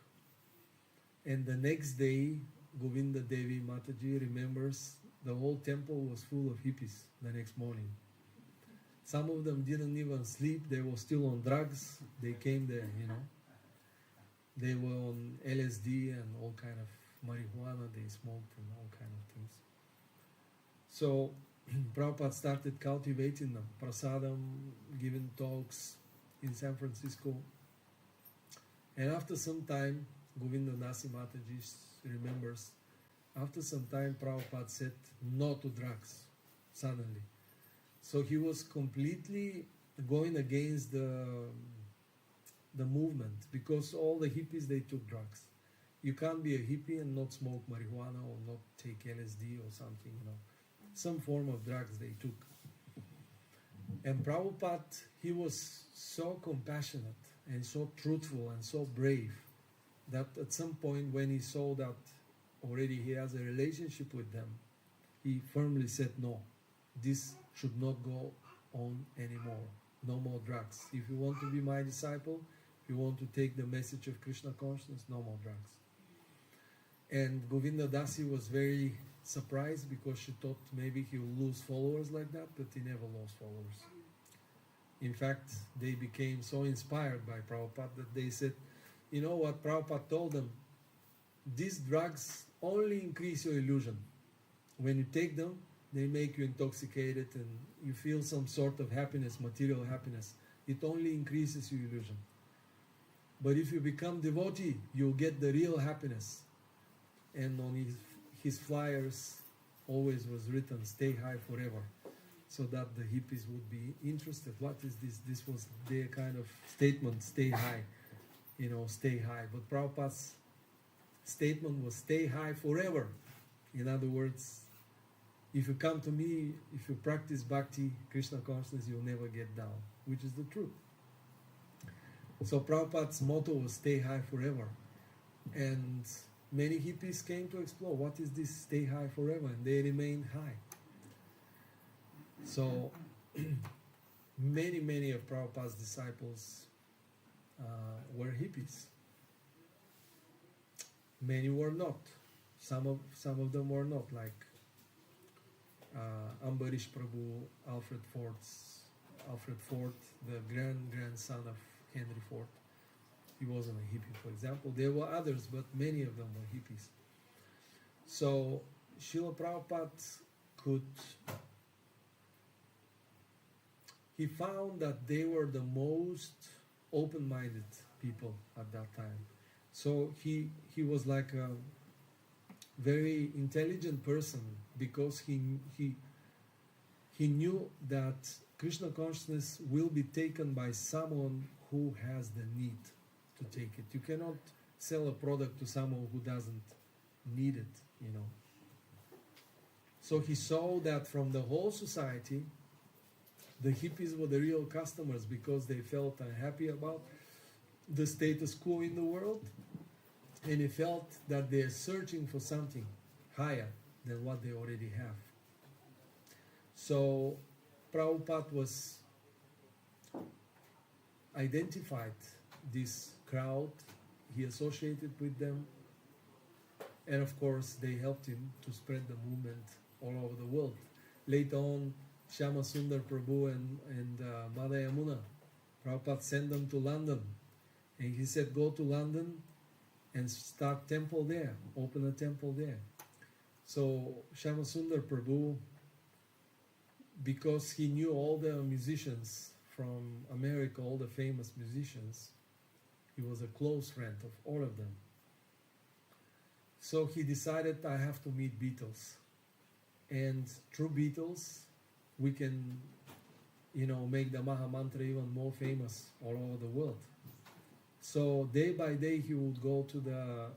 And the next day, Govinda Devi Mataji remembers the whole temple was full of hippies the next morning. Some of them didn't even sleep, they were still on drugs, they came there, you know. They were on LSD and all kind of marijuana, they smoked and all kind of things. So Prabhupada started cultivating them, prasadam, giving talks in San Francisco. And after some time, Govinda Dasi Mataji remembers, after some time Prabhupada said no to drugs, suddenly. So he was completely going against the movement, because all the hippies, they took drugs. You can't be a hippie and not smoke marijuana or not take LSD or something, you know. Some form of drugs they took. And Prabhupada, he was so compassionate and so truthful and so brave that at some point when he saw that already he has a relationship with them, he firmly said, no, this should not go on anymore. No more drugs. If you want to be my disciple, if you want to take the message of Krishna consciousness, no more drugs. And Govinda Dasi was very surprised, because she thought maybe he will lose followers like that, but he never lost followers. In fact, they became so inspired by Prabhupada that they said, you know what Prabhupada told them? These drugs only increase your illusion. When you take them, they make you intoxicated and you feel some sort of happiness, material happiness. It only increases your illusion. But if you become devotee, you'll get the real happiness. And on his flyers always was written, stay high forever, so that the hippies would be interested. What is this? This was their kind of statement, stay high, you know, stay high. But Prabhupada's statement was stay high forever. In other words, if you come to me, if you practice bhakti, Krishna consciousness, you'll never get down, which is the truth. So Prabhupada's motto was stay high forever. And many hippies came to explore what is this stay high forever, and they remained high. So many of Prabhupada's disciples were hippies. Many were not. Some of them were not, like Ambarish Prabhu, Alfred Ford, the grandson of Henry Ford. He wasn't a hippie, for example. There were others, but many of them were hippies. So Srila Prabhupada he found that they were the most open-minded people at that time. So he was like a very intelligent person, because he knew that Krishna consciousness will be taken by someone who has the need to take it. You cannot sell a product to someone who doesn't need it, you know. So he saw that from the whole society, the hippies were the real customers, because they felt unhappy about the status quo in the world, and he felt that they're searching for something higher than what they already have. So Prabhupada was identified this crowd, he associated with them, and of course they helped him to spread the movement all over the world. Later on, Shyama Sundar Prabhu and Mother Yamuna, Prabhupada sent them to London, and he said, go to London and start temple there, open a temple there. So Shyama Sundar Prabhu because he knew all the musicians from America, all the famous musicians. He was a close friend of all of them. So he decided, I have to meet Beatles. And through Beatles, we can, make the Maha Mantra even more famous all over the world. So day by day, he would go to the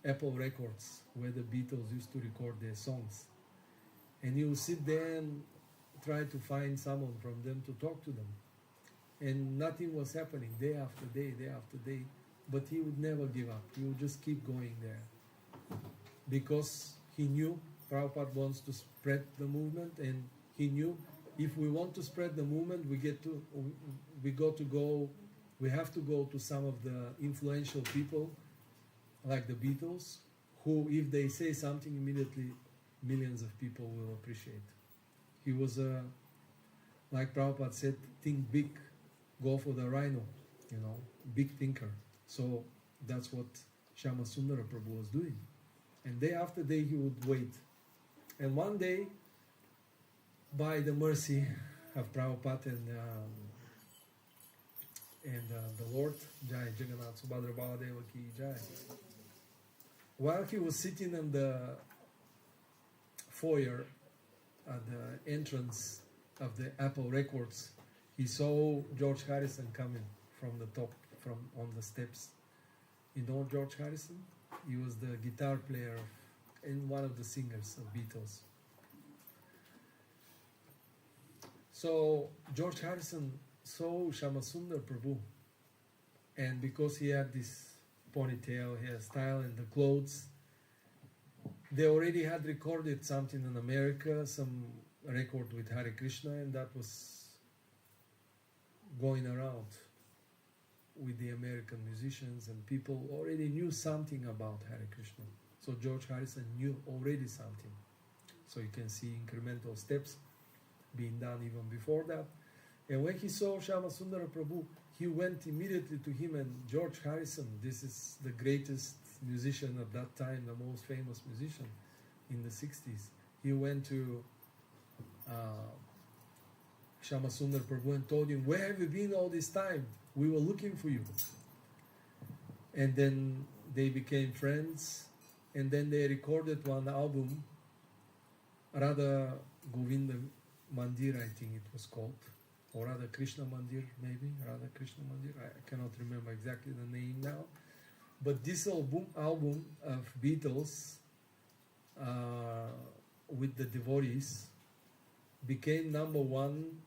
Apple Records, where the Beatles used to record their songs. And he would sit there and try to find someone from them to talk to them. And nothing was happening, day after day, day after day. But he would never give up. He would just keep going there. Because he knew Prabhupada wants to spread the movement, and he knew if we want to spread the movement, we have to go to some of the influential people, like the Beatles, who, if they say something, immediately millions of people will appreciate. He was like Prabhupada said, think big, go for the rhino, big thinker. So that's what Shama Sundara Prabhu was doing. And day after day he would wait. And one day, by the mercy of Prabhupada and the Lord, Jai Jagannath Subhadra Bhaladeva Ki Jai, while he was sitting in the foyer at the entrance of the Apple Records, he saw George Harrison coming from the top, on the steps. You know George Harrison? He was the guitar player and one of the singers of Beatles. So George Harrison saw Shamasundar Prabhu, and because he had this ponytail, hairstyle, and the clothes, they already had recorded something in America, some record with Hare Krishna, and that was going around with the American musicians, and people already knew something about Hare Krishna. So George Harrison knew already something. So you can see incremental steps being done even before that. And when he saw Shamasundara Prabhu, he went immediately to him, and George Harrison, this is the greatest musician at that time, the most famous musician in the 60s. He went to Shamasundara Prabhu and told him, where have you been all this time? We were looking for you. And then they became friends, and then they recorded one album, Radha Govinda Mandir, I think it was called, or Radha Krishna Mandir, maybe, Radha Krishna Mandir, I cannot remember exactly the name now. But this album of Beatles with the devotees became number one,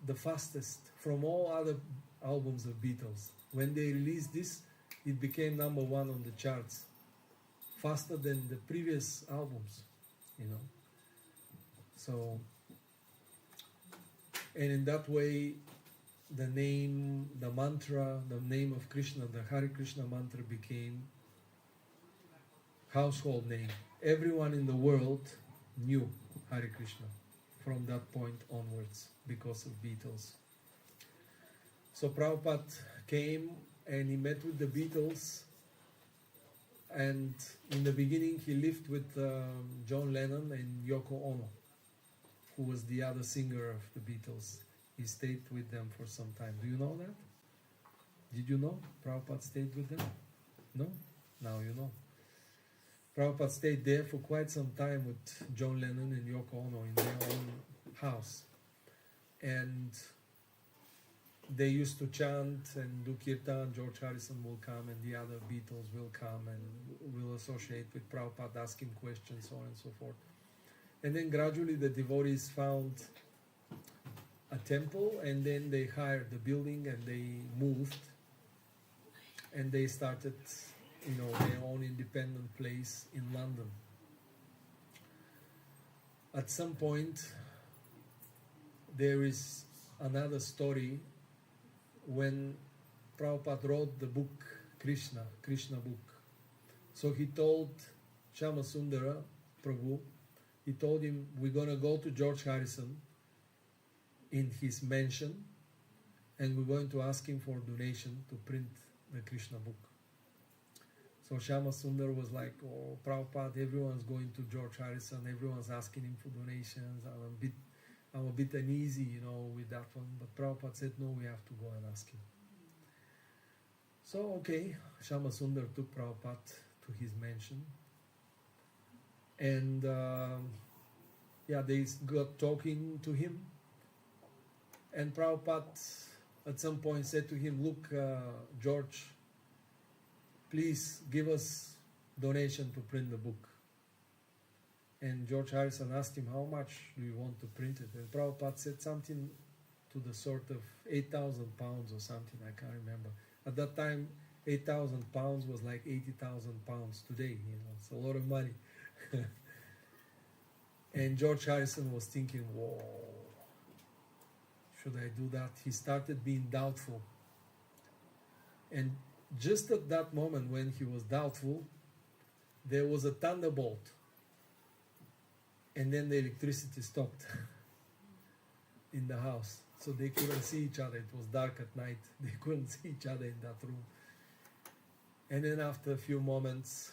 the fastest from all other albums of Beatles. When they released this, it became number one on the charts, faster than the previous albums, So, and in that way, the name, the mantra, the name of Krishna, the Hare Krishna mantra became household name. Everyone in the world knew Hare Krishna from that point onwards because of Beatles. So Prabhupada came and he met with the Beatles, and in the beginning he lived with John Lennon and Yoko Ono, who was the other singer of the Beatles. He stayed with them for some time. Do you know that? Did you know Prabhupada stayed with them? No? Now you know. Prabhupada stayed there for quite some time with John Lennon and Yoko Ono in their own house. And they used to chant and do kirtan. George Harrison will come and the other Beatles will come and will associate with Prabhupada, ask him questions, so on and so forth. And then gradually the devotees found a temple, and then they hired the building and they moved, and they started their own independent place in London. At some point, there is another story when Prabhupada wrote the book Krishna book. So he told Shamasundara Prabhu, he told him, we're going to go to George Harrison in his mansion, and we're going to ask him for donation to print the Krishna book. So So Shama Sundar was like, oh, Prabhupada, everyone's going to George Harrison, everyone's asking him for donations. I'm a bit uneasy, you know, with that one. But Prabhupada said, no, we have to go and ask him. So, okay, Shama Sundar took Prabhupada to his mansion. And, they got talking to him. And Prabhupada at some point said to him, look, George, please give us donation to print the book. And George Harrison asked him, how much do you want to print it? And Prabhupada said something to the sort of 8,000 pounds or something, I can't remember. At that time, 8,000 pounds was like 80,000 pounds today, you know, it's a lot of money. And George Harrison was thinking, whoa, should I do that? He started being doubtful. And just at that moment when he was doubtful, there was a thunderbolt. And then the electricity stopped in the house. So they couldn't see each other. It was dark at night. They couldn't see each other in that room. And then after a few moments,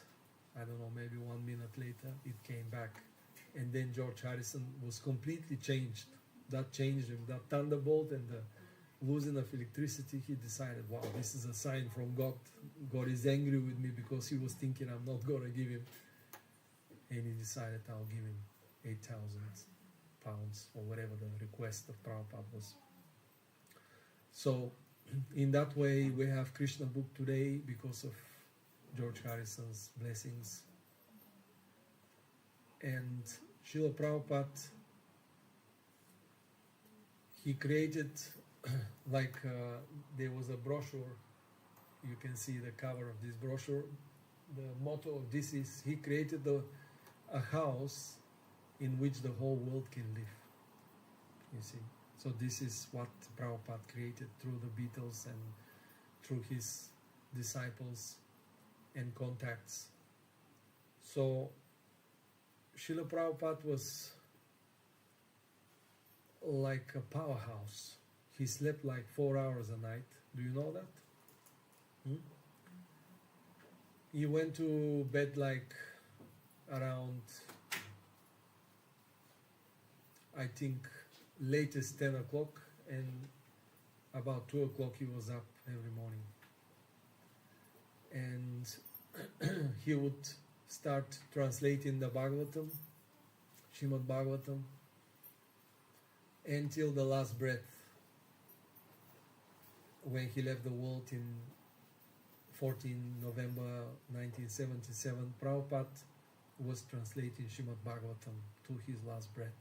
I don't know, maybe 1 minute later, it came back. And then George Harrison was completely changed. That changed him. That thunderbolt and the losing of electricity, he decided, wow, this is a sign from God. God is angry with me because he was thinking I'm not going to give him. And he decided I'll give him 8,000 pounds or whatever the request of Prabhupada was. So in that way we have Krishna book today because of George Harrison's blessings. And Srila Prabhupada, he created there was a brochure, you can see the cover of this brochure. The motto of this is, he created a house in which the whole world can live. You see, so this is what Prabhupada created through the Beatles and through his disciples and contacts. So Srila Prabhupada was like a powerhouse. He slept like 4 hours a night. Do you know that? He went to bed like around, I think, latest 10 o'clock, and about 2 o'clock he was up every morning. And he would start translating the Bhagavatam, Srimad Bhagavatam, until the last breath. When he left the world in 14 November 1977, Prabhupada was translating Srimad Bhagavatam to his last breath.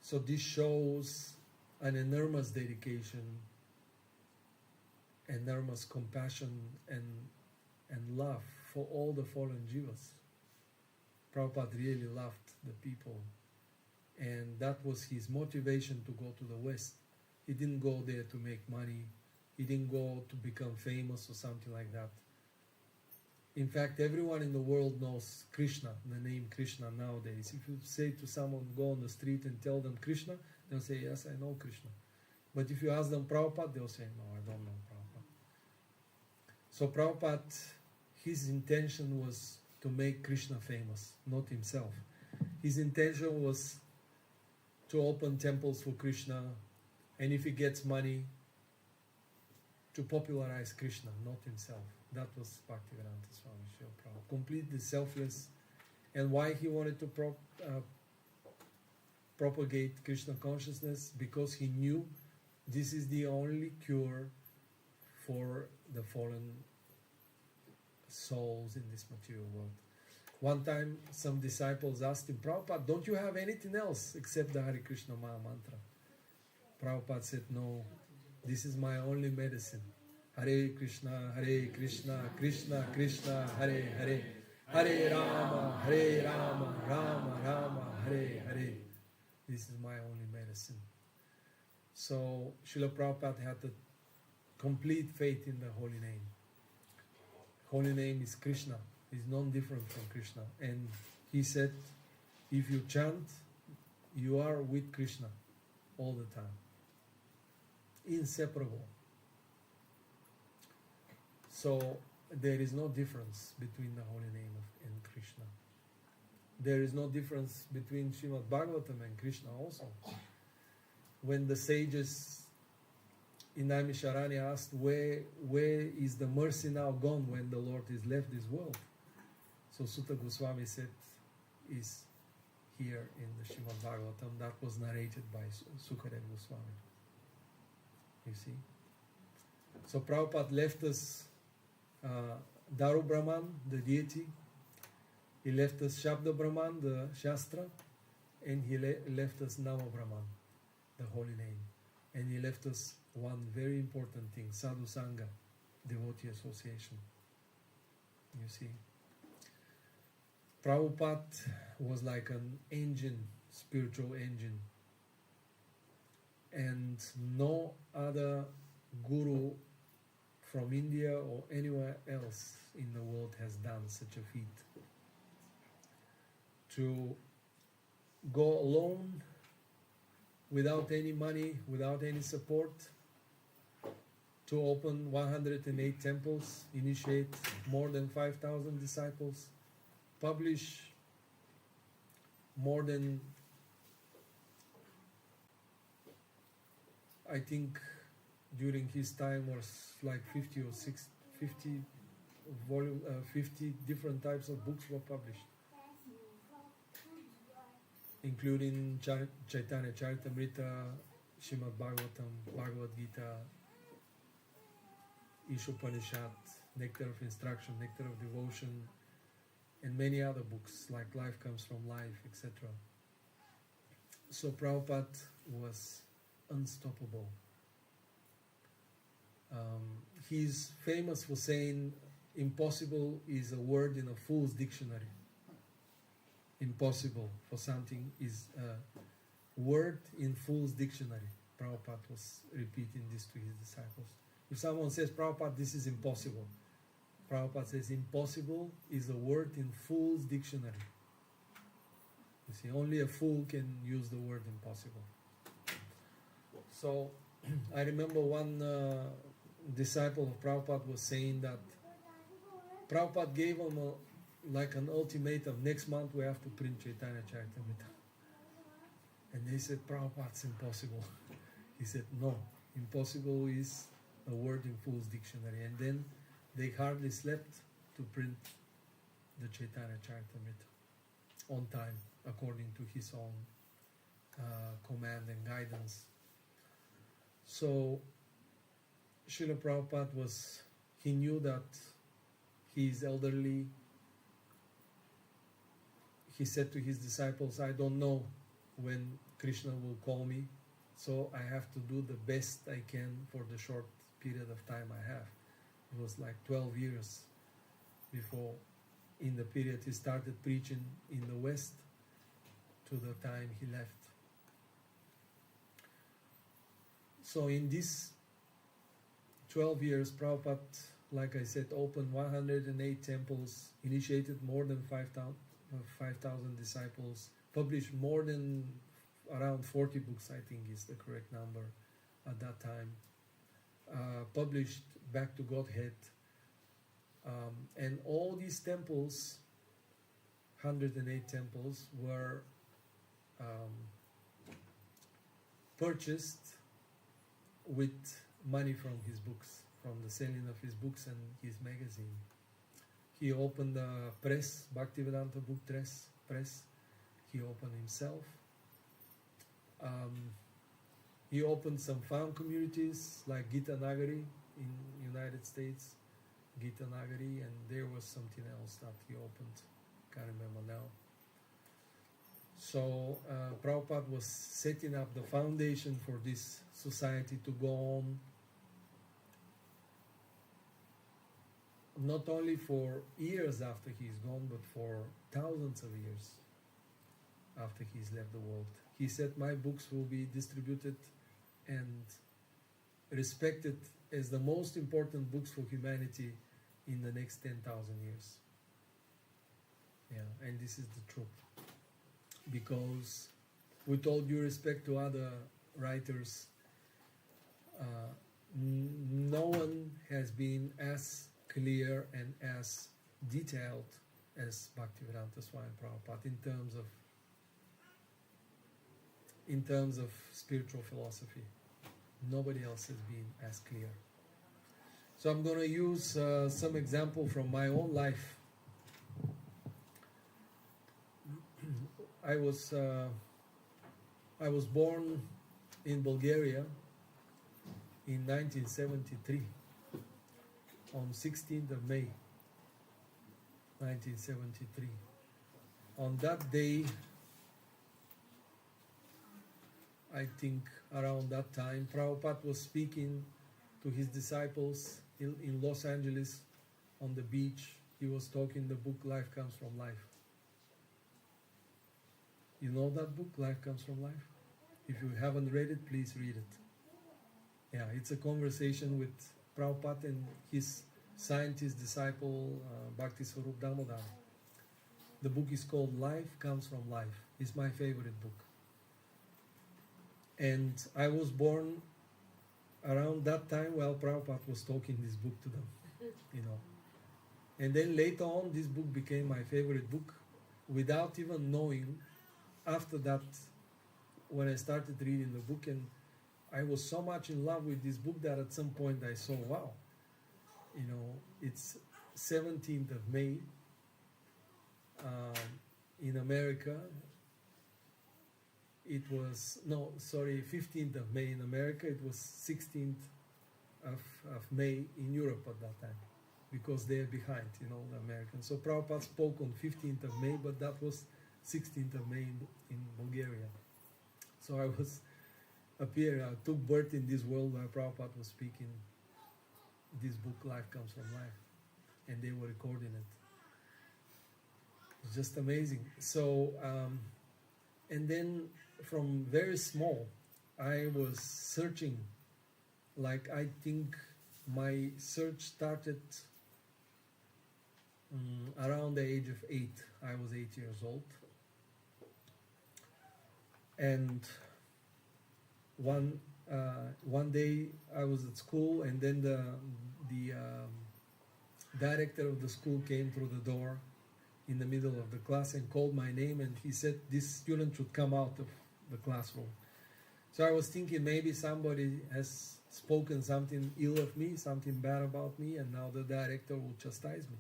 So this shows an enormous dedication, enormous compassion and love for all the fallen jivas. Prabhupada really loved the people, and that was his motivation to go to the West. He didn't go there to make money. He didn't go to become famous or something like that. In fact, everyone in the world knows Krishna, the name Krishna nowadays. If you say to someone, go on the street and tell them Krishna, they'll say, yes, I know Krishna. But if you ask them Prabhupada, they'll say, no, I don't know Prabhupada. So Prabhupada, his intention was to make Krishna famous, not himself. His intention was to open temples for Krishna, and if he gets money, to popularize Krishna, not himself. That was Bhaktivedanta Swami Srila Prabhupada. Completely selfless. And why he wanted to propagate Krishna consciousness? Because he knew this is the only cure for the fallen souls in this material world. One time, some disciples asked him, Prabhupada, don't you have anything else except the Hare Krishna Maha Mantra? Prabhupada said, no, this is my only medicine. Hare Krishna, Krishna Krishna, Hare Hare, Hare Rama, Rama Rama, Hare Hare. This is my only medicine. So Srila Prabhupada had a complete faith in the holy name. Holy name is Krishna. It's non-different from Krishna. And he said, if you chant, you are with Krishna all the time. Inseparable. So there is no difference between the holy name and Krishna. There is no difference between Srimad Bhagavatam and Krishna also. When the sages in Naimisharanya asked, where is the mercy now gone when the Lord is left this world? So Sutta Goswami said, is here in the Srimad Bhagavatam. That was narrated by Sukadev Goswami. You see? So Prabhupada left us Daru Brahman, the deity. He left us Shabda Brahman, the Shastra. And he left us Nama Brahman, the holy name. And he left us one very important thing, Sadhu Sangha, devotee association. You see? Prabhupada was like an engine, spiritual engine. And no other guru from India or anywhere else in the world has done such a feat. To go alone, without any money, without any support, to open 108 temples, initiate more than 5,000 disciples, publish more than, I think during his time was like 50 or 50 different types of books were published, including Chaitanya Charitamrita, Srimad Bhagavatam, Bhagavad Gita, Ishopanishad, Nectar of Instruction, Nectar of Devotion, and many other books like Life Comes from Life, etc. So Prabhupada was unstoppable. He's famous for saying, impossible is a word in a fool's dictionary. Impossible for something is a word in fool's dictionary. Prabhupada was repeating this to his disciples. If someone says, Prabhupada, this is impossible, Prabhupada says, impossible is a word in fool's dictionary. You see, only a fool can use the word impossible. So, I remember one disciple of Prabhupada was saying that Prabhupada gave him like an ultimatum, next month we have to print Chaitanya Charitamrita. And they said, Prabhupada, it's impossible. He said, no, impossible is a word in fool's dictionary. And then they hardly slept to print the Chaitanya Charitamrita on time, according to his own command and guidance. So Srila Prabhupada he knew that he is elderly. He said to his disciples, I don't know when Krishna will call me, so I have to do the best I can for the short period of time I have. It was like 12 years before, in the period he started preaching in the West to the time he left. So in this 12 years, Prabhupada, like I said, opened 108 temples, initiated more than 5,000 disciples, published more than around 40 books, I think is the correct number at that time, published Back to Godhead, and all these temples, 108 temples, were purchased with money from his books, from the selling of his books and his magazine. He opened a press, Bhaktivedanta Book Press. He opened himself. He opened some farm communities like Gita Nagari in United States, Gita Nagari, and there was something else that he opened, can't remember now. So Prabhupada was setting up the foundation for this society to go on, not only for years after he's gone, but for thousands of years after he's left the world. He said, my books will be distributed and respected as the most important books for humanity in the next 10,000 years. Yeah, and this is the truth. Because with all due respect to other writers, no one has been as clear and as detailed as Bhaktivedanta Swami Prabhupada in terms of spiritual philosophy. Nobody else has been as clear. So I'm going to use some example from my own life. I was born in Bulgaria in 1973, on 16th of May, 1973. On that day, I think around that time, Prabhupada was speaking to his disciples in Los Angeles on the beach. He was talking the book Life Comes from Life. You know that book, Life Comes from Life? If you haven't read it, please read it. Yeah, it's a conversation with Prabhupada and his scientist disciple, Bhakti Swarup Damodar. The book is called Life Comes from Life. It's my favorite book. And I was born around that time while Prabhupada was talking this book to them, you know. And then later on, this book became my favorite book without even knowing. After that, when I started reading the book, and I was so much in love with this book that at some point I saw, wow, you know, it's 17th of May in America. It was, 15th of May in America. It was 16th of May in Europe at that time, because they're behind, you know, the Americans. So Prabhupada spoke on 15th of May, but that was 16th of May in Bulgaria. So I took birth in this world where Prabhupada was speaking this book, Life Comes from Life, and they were recording it. It's just amazing. So, and then from very small, I was searching. Like, I think my search started around the age of 8. I was 8 years old. And one day I was at school, and then the director of the school came through the door in the middle of the class and called my name, and he said this student should come out of the classroom. So I was thinking maybe somebody has spoken something ill of me, something bad about me, and now the director will chastise me.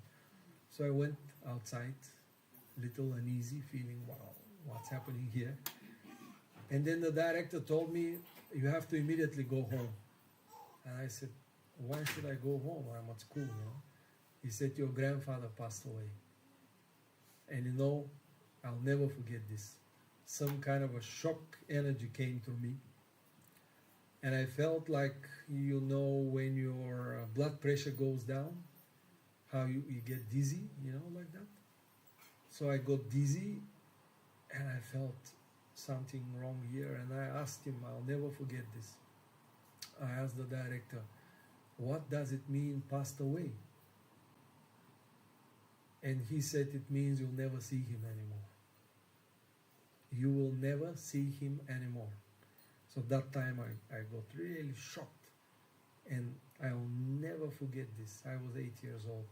So I went outside, little uneasy, feeling, wow, what's happening here? And then the director told me, you have to immediately go home. And I said, why should I go home? I'm at school, you know. He said, your grandfather passed away. And you know, I'll never forget this. Some kind of a shock energy came through me. And I felt like, you know, when your blood pressure goes down, how you get dizzy, you know, like that. So I got dizzy, and I felt something wrong here, and I asked him, I'll never forget this. I asked the director, what does it mean passed away? And he said, it means you'll never see him anymore. You will never see him anymore. So that time I got really shocked, and I'll never forget this. I was 8 years old.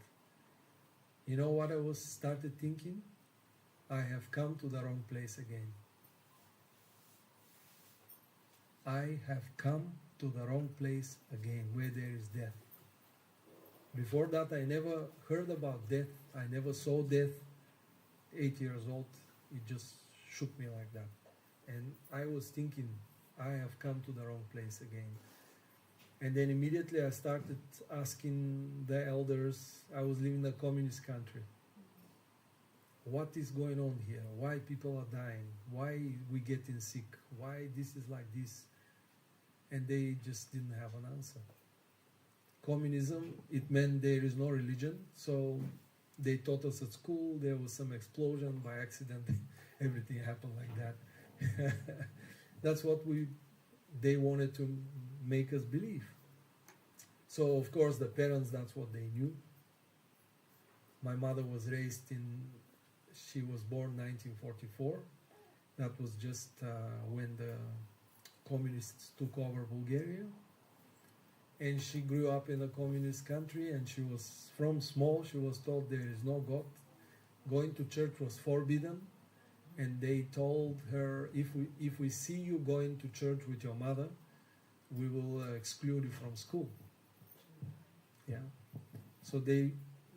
You know what I started thinking? I have come to the wrong place again. I have come to the wrong place again, where there is death. Before that, I never heard about death. I never saw death. 8 years old, it just shook me like that. And I was thinking, I have come to the wrong place again. And then immediately I started asking the elders. I was living in a communist country. What is going on here? Why people are dying? Why we getting sick? Why this is like this? And they just didn't have an answer. Communism, it meant there is no religion. So they taught us at school, there was some explosion by accident. Everything happened like that. That's what they wanted to make us believe. So of course the parents, that's what they knew. My mother was she was born 1944. That was just when the communists took over Bulgaria. and she grew up in a communist country, and she was she was told there is no God. Going to church was forbidden, and they told her, if we see you going to church with your mother, we will exclude you from school. Yeah. So they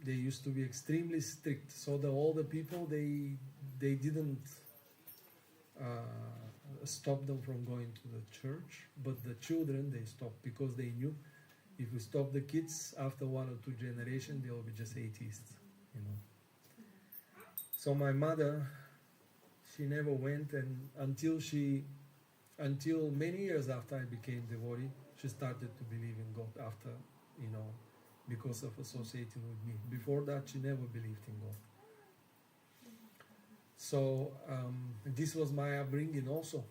used to be extremely strict. So all the people, they didn't stop them from going to the church, but the children, they stopped, because they knew if we stop the kids, after 1 or 2 generations, they'll be just atheists, you know. So my mother, she never went, and until many years after I became devotee, she started to believe in God after, you know, because of associating with me. Before that, she never believed in God. So this was my upbringing also.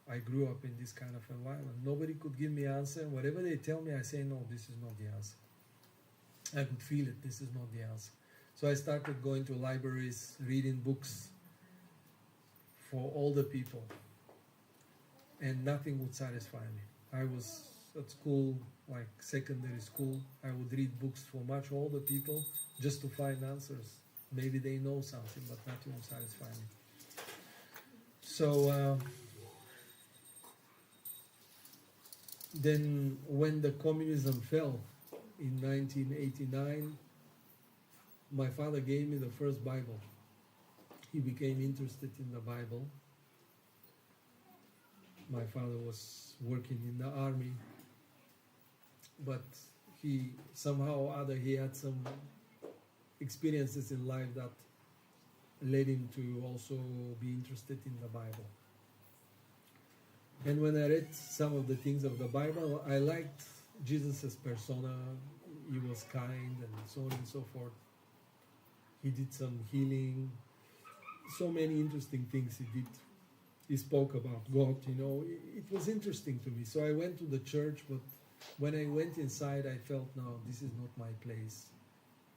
I grew up in this kind of environment. Nobody could give me answer. Whatever they tell me, I say, no, this is not the answer. I could feel it, this is not the answer. So I started going to libraries, reading books for older people, and nothing would satisfy me. I was at school, like secondary school, I would read books for much older people just to find answers. Maybe they know something, but nothing will satisfy me. So then when the communism fell in 1989, my father gave me the first Bible. He became interested in the Bible. My father was working in the army, but he somehow or other, he had some experiences in life that led him to also be interested in the Bible. And when I read some of the things of the Bible, I liked Jesus' persona. He was kind and so on and so forth. He did some healing, so many interesting things he did. He spoke about God, you know. It was interesting to me. So I went to the church, but when I went inside, I felt, no, this is not my place.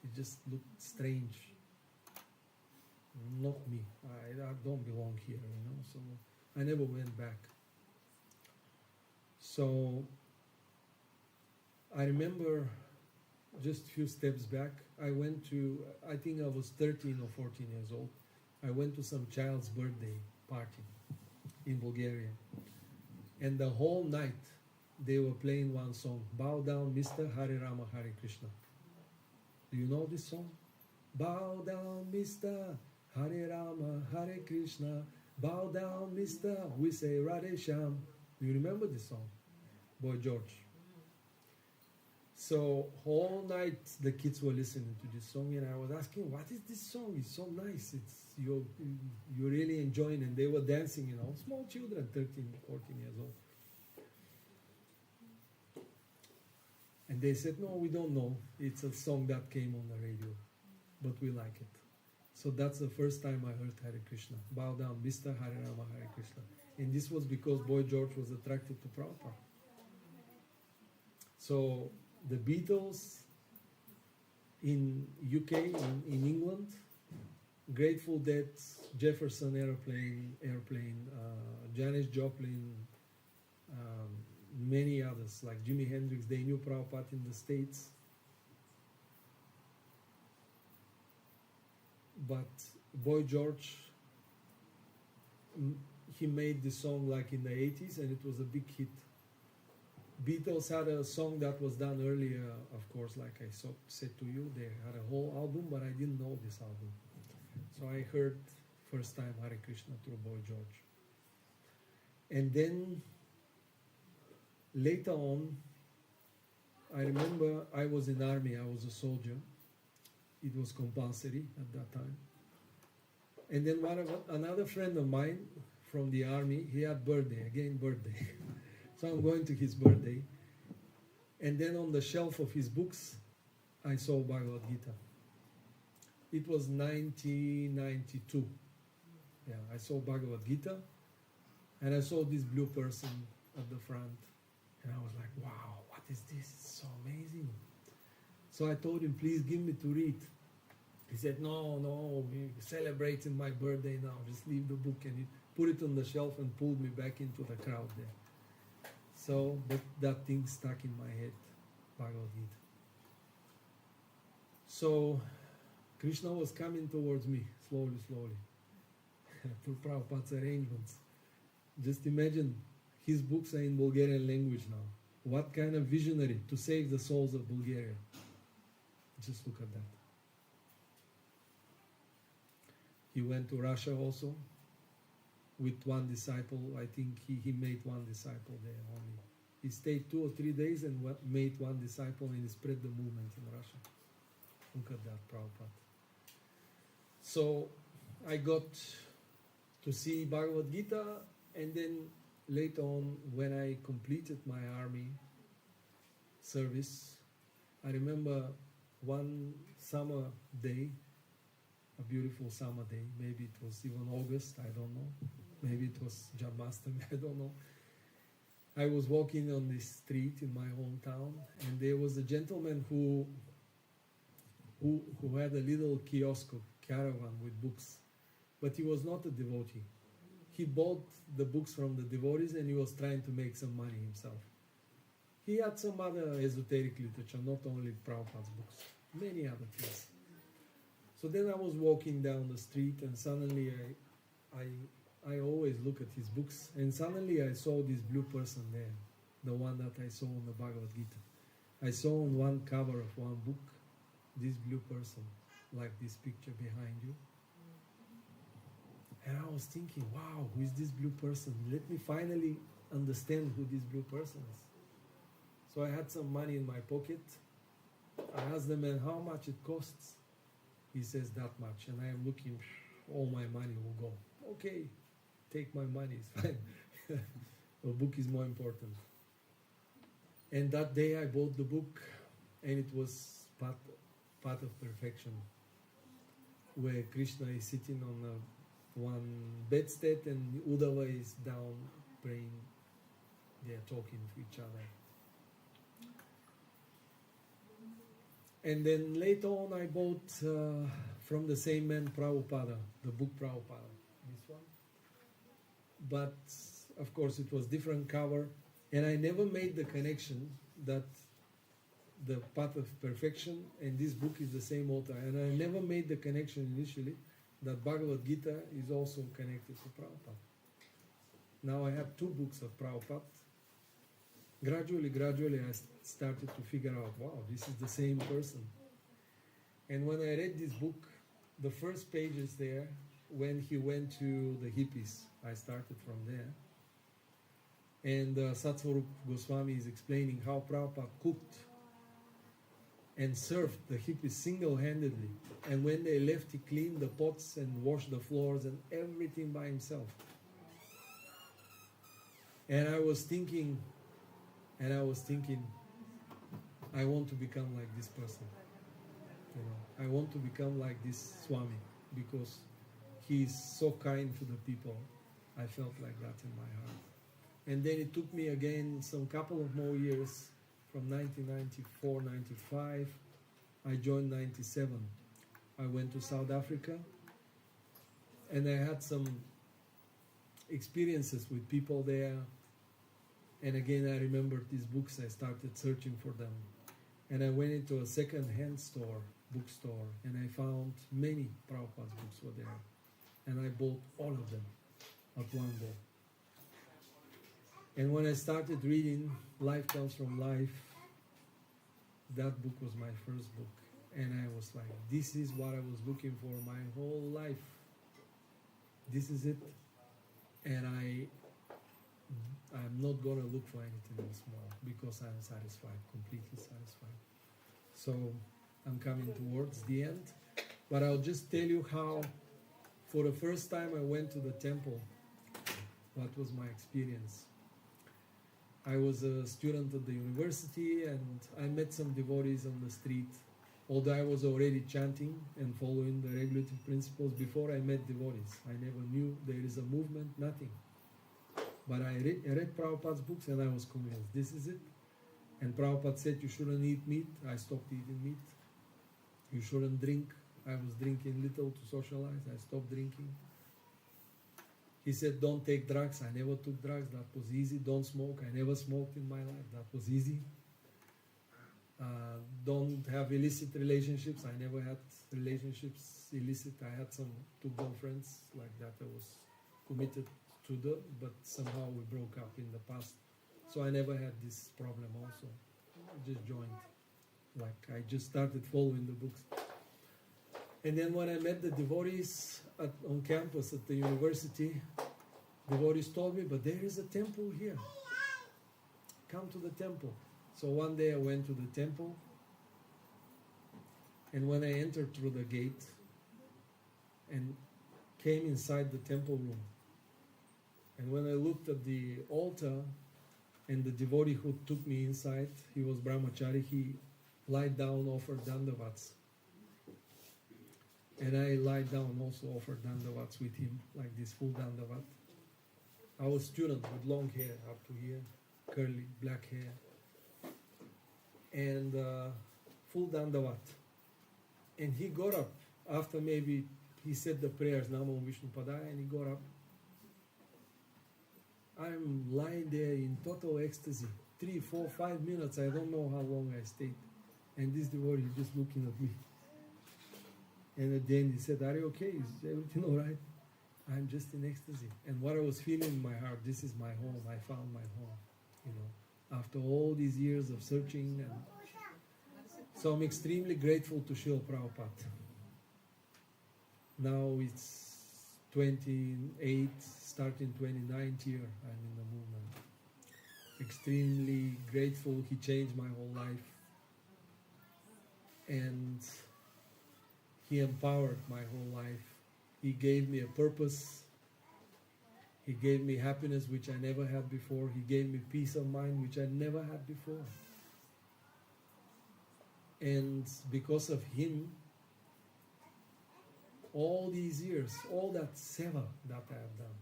It just looked strange. Not me. I don't belong here, you know. So I never went back. So I remember just a few steps back, I went to, I think I was 13 or 14 years old. I went to some child's birthday party in Bulgaria. And the whole night they were playing one song, Bow Down, Mr. Hare Rama, Hare Krishna. Do you know this song? Bow down, Mr. Hare Rama, Hare Krishna. Bow down, Mr. We say Radhe Shyam. Do you remember this song? Boy George. So whole night the kids were listening to this song, and I was asking, what is this song? It's so nice. You're really enjoying it. And they were dancing, you know, small children, 13, 14 years old. And they said, no, we don't know. It's a song that came on the radio, but we like it. So that's the first time I heard Hare Krishna. Bow down, Mr. Hare Rama, Hare Krishna. And this was because Boy George was attracted to Prabhupada. So the Beatles in UK, in England, Grateful Dead, Jefferson Airplane, Janis Joplin, many others like Jimi Hendrix, they knew Prabhupada in the States. But Boy George, he made this song like in the 80s, and it was a big hit. Beatles had a song that was done earlier, of course, like I said to you. They had a whole album, but I didn't know this album. So I heard first time Hare Krishna through Boy George. And then later on, I remember I was in army, I was a soldier. It was compulsory at that time. And then another friend of mine from the army, he had birthday. So I'm going to his birthday. And then on the shelf of his books, I saw Bhagavad Gita. It was 1992. Yeah, I saw Bhagavad Gita, and I saw this blue person at the front. And I was like, wow, what is this? It's so amazing. So I told him, please give me to read. He said, no, we're celebrating my birthday now. Just leave the book. And he put it on the shelf and pulled me back into the crowd there. So that thing stuck in my head. Bhagavad Gita. So Krishna was coming towards me slowly, slowly, through Prabhupada's arrangements. Just imagine, his books are in Bulgarian language now. What kind of visionary to save the souls of Bulgaria. Just look at that. He went to Russia also with one disciple. I think he made one disciple there only. He stayed 2 or 3 days and made one disciple, and he spread the movement in Russia. Look at that, Prabhupada. So I got to see Bhagavad Gita, and then later on, when I completed my army service, I remember one summer day, a beautiful summer day, maybe it was even August, I don't know, maybe it was Janmashtami, I don't know. I was walking on this street in my hometown, and there was a gentleman who had a little kiosk or caravan with books, but he was not a devotee. He bought the books from the devotees, and he was trying to make some money himself. He had some other esoteric literature, not only Prabhupada's books, many other things. So then I was walking down the street, and suddenly I always look at his books, and suddenly I saw this blue person there, the one that I saw on the Bhagavad Gita. I saw on one cover of one book, this blue person, like this picture behind you. And I was thinking, wow, who is this blue person? Let me finally understand who this blue person is. So I had some money in my pocket. I asked the man how much it costs. He says that much, and I am looking, all my money will go. Okay, take my money, it's fine. The book is more important. And that day I bought the book, and it was Path of Perfection, where Krishna is sitting on one bedstead and Uddhava is down praying. They are talking to each other. And then later on I bought from the same man Prabhupada, the book Prabhupada, this one. But of course it was different cover, and I never made the connection that the Path of Perfection and this book is the same author. And I never made the connection initially that Bhagavad Gita is also connected to Prabhupada. Now I have 2 books of Prabhupada. Gradually I started to figure out, wow, this is the same person. And when I read this book, the first pages there, when he went to the hippies, I started from there. And Satsvarup Goswami is explaining how Prabhupada cooked and served the hippies single-handedly. And when they left, he cleaned the pots and washed the floors and everything by himself. And I was thinking, I want to become like this person. You know, I want to become like this Swami, because he is so kind to the people. I felt like that in my heart. And then it took me again some couple of more years, from 1994, 95. I joined 97. I went to South Africa, and I had some experiences with people there. And again, I remembered these books. I started searching for them. And I went into a second-hand bookstore, and I found many Prabhupada's books were there. And I bought all of them at one go. And when I started reading Life Comes from Life, that book was my first book. And I was like, this is what I was looking for my whole life. This is it. And I'm not going to look for anything else more, because I'm satisfied, completely satisfied. So I'm coming towards the end. But I'll just tell you how, for the first time I went to the temple, what was my experience. I was a student at the university, and I met some devotees on the street. Although I was already chanting and following the regulative principles before I met devotees. I never knew there is a movement, nothing. But I read Prabhupada's books, and I was convinced, this is it. And Prabhupada said, you shouldn't eat meat. I stopped eating meat. You shouldn't drink. I was drinking little to socialize. I stopped drinking. He said, don't take drugs. I never took drugs. That was easy. Don't smoke. I never smoked in my life. That was easy. don't have illicit relationships. I never had relationships illicit. I had some two girlfriends like that. I was committed to them, but somehow we broke up in the past. So I never had this problem also. I just joined. Like I just started following the books. And then when I met the devotees on campus at the university, devotees told me, but there is a temple here. Come to the temple. So one day I went to the temple, and when I entered through the gate and came inside the temple room, and when I looked at the altar and the devotee who took me inside, he was brahmachari, he lied down, offered dandavats. And I lied down also, offered dandavats with him, like this full dandavat. I was a student with long hair up to here, curly black hair, and full dandavat. And he got up after maybe he said the prayers, Namo Vishnu Padaya, and he got up. I'm lying there in total ecstasy, 3, 4, 5 minutes. I don't know how long I stayed. And this devotee is just looking at me. And at the end he said, are you okay? Is everything all right? I'm just in ecstasy. And what I was feeling in my heart, this is my home. I found my home, you know, after all these years of searching. And so I'm extremely grateful to Srila Prabhupada. Now it's 28, starting 29th year, I'm in the movement. Extremely grateful. He changed my whole life. And he empowered my whole life. He gave me a purpose. He gave me happiness which I never had before. He gave me peace of mind which I never had before. And because of him, all these years, all that seva that I have done,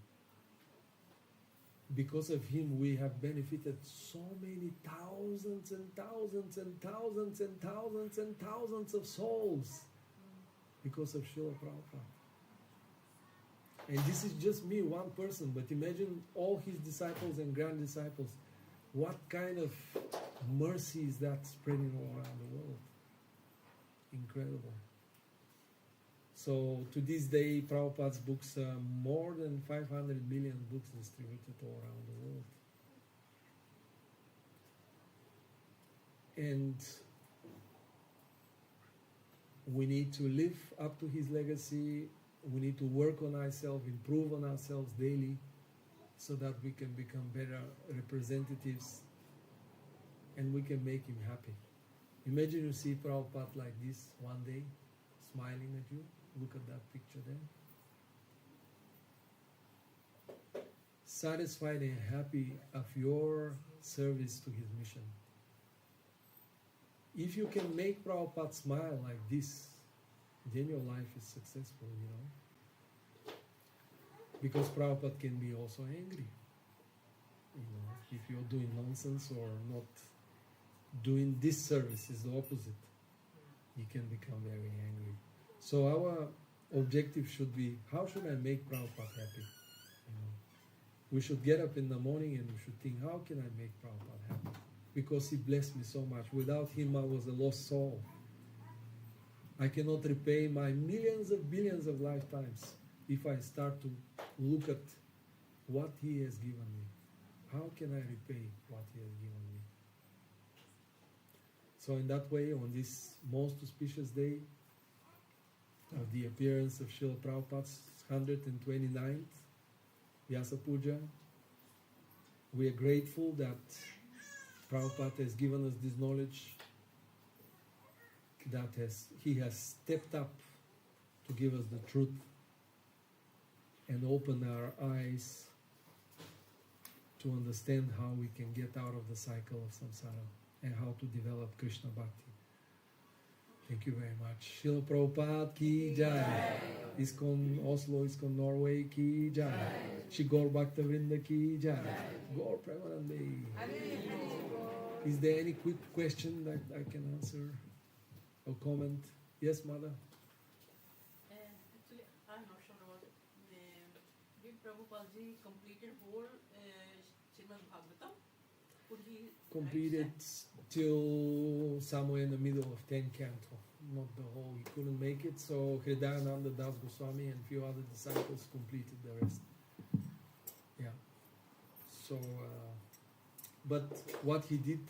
because of him we have benefited so many thousands and thousands and thousands and thousands and thousands of souls because of Srila Prabhupada. And this is just me, one person, but imagine all his disciples and grand disciples. What kind of mercy is that spreading all around the world? Incredible. So to this day, Prabhupada's books are more than 500 million books distributed all around the world. And we need to live up to his legacy. We need to work on ourselves, improve on ourselves daily, so that we can become better representatives and we can make him happy. Imagine you see Prabhupada like this one day, smiling at you. Look at that picture there. Satisfied and happy of your service to his mission. If you can make Prabhupada smile like this, then your life is successful, you know. Because Prabhupada can be also angry. You know, if you're doing nonsense or not doing this service, is the opposite. He can become very angry. So our objective should be, how should I make Prabhupada happy? You know, we should get up in the morning and we should think, how can I make Prabhupada happy? Because he blessed me so much. Without him, I was a lost soul. I cannot repay my millions of billions of lifetimes if I start to look at what he has given me. How can I repay what he has given me? So in that way, on this most auspicious day of the appearance of Srila Prabhupada's 129th Vyasa Puja, we are grateful that Prabhupada has given us this knowledge, that he has stepped up to give us the truth and open our eyes to understand how we can get out of the cycle of samsara and how to develop Krishna Bhakti. Thank you very much. Srila Prabhupada ki jai. ISKCON Oslo, ISKCON Norway ki jai. Shri Gaur Bhakta Vrinda ki jai. Gaur Premanande. Is there any quick question that I can answer or comment? Yes, Mother? Actually, I'm not sure about it. Did Prabhupada ji completed whole Srimad Bhagavatam? Could he completed till somewhere in the middle of 10 canto, not the whole. He couldn't make it, so Hridayananda Das Goswami and a few other disciples completed the rest. Yeah. So, but what he did,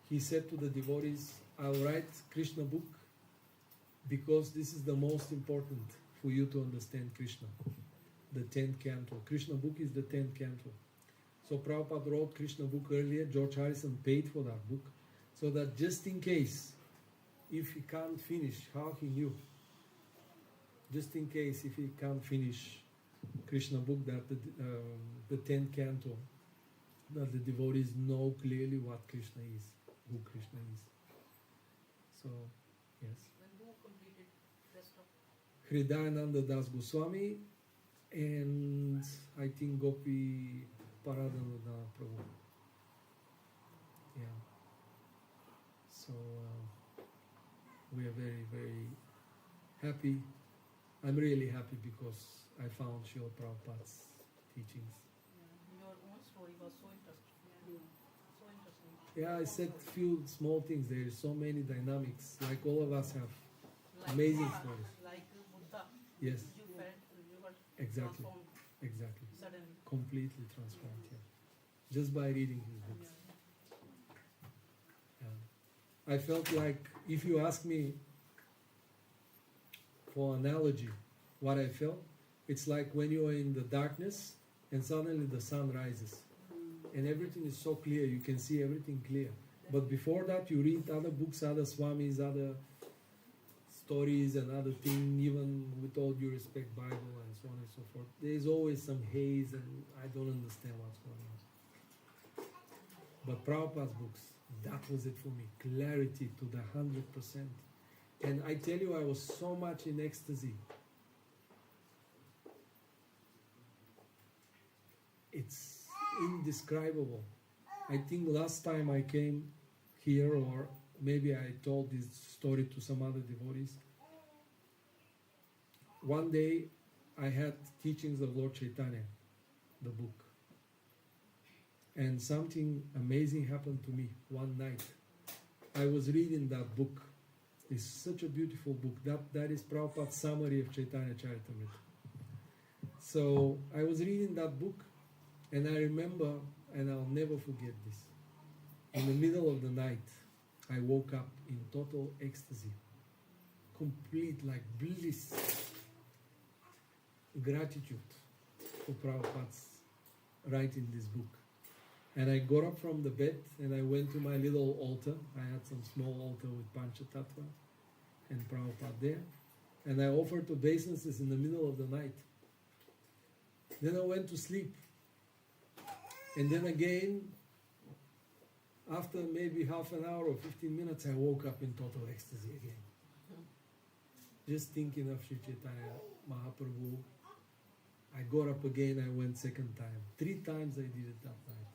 he said to the devotees, I'll write Krishna book because this is the most important for you to understand Krishna. The 10th canto. Krishna book is the 10th canto. So Prabhupada wrote Krishna book earlier. George Harrison paid for that book, so that just in case, if he can't finish, how he knew? Just in case, if he can't finish Krishna book, that the 10th canto, that the devotees know clearly what Krishna is, who Krishna is. So, yes. when who completed rest of Hridayananda Das Goswami and I think Gopi Paradananda Prabhu. Yeah. So we are very, very happy. I'm really happy because I found Srila Prabhupada's teachings. your own story was so interesting. So interesting. Yeah, I said few small things. There are so many dynamics. Like all of us have Like amazing Buddha, stories. Like Buddha, Yes, you felt you were exactly, transformed exactly. suddenly. Completely transformed, yeah. Just by reading his books. Yeah. I felt like, if you ask me for analogy, what I felt, it's like when you are in the darkness and suddenly the sun rises. And everything is so clear, you can see everything clear. But before that, you read other books, other swamis, other stories and other things, even with all due respect, Bible and so on and so forth. There is always some haze and I don't understand what's going on. But Prabhupada's books, that was it for me. Clarity to the 100%. And I tell you, I was so much in ecstasy. It's indescribable. I think last time I came here, or maybe I told this story to some other devotees. One day I had teachings of Lord Chaitanya, the book. And something amazing happened to me one night. I was reading that book. It's such a beautiful book. That is Prabhupada's summary of Chaitanya Charitamrita. So I was reading that book, and I remember, and I'll never forget this. In the middle of the night, I woke up in total ecstasy, complete, like bliss, gratitude for Prabhupada's writing this book. And I got up from the bed and I went to my little altar. I had some small altar with Panchatattva and Prabhupada there. And I offered obeisances in the middle of the night. Then I went to sleep. And then again, after maybe half an hour or 15 minutes, I woke up in total ecstasy again. Just thinking of Sri Chaitanya Mahaprabhu. I got up again, I went second time. 3 times I did it that night.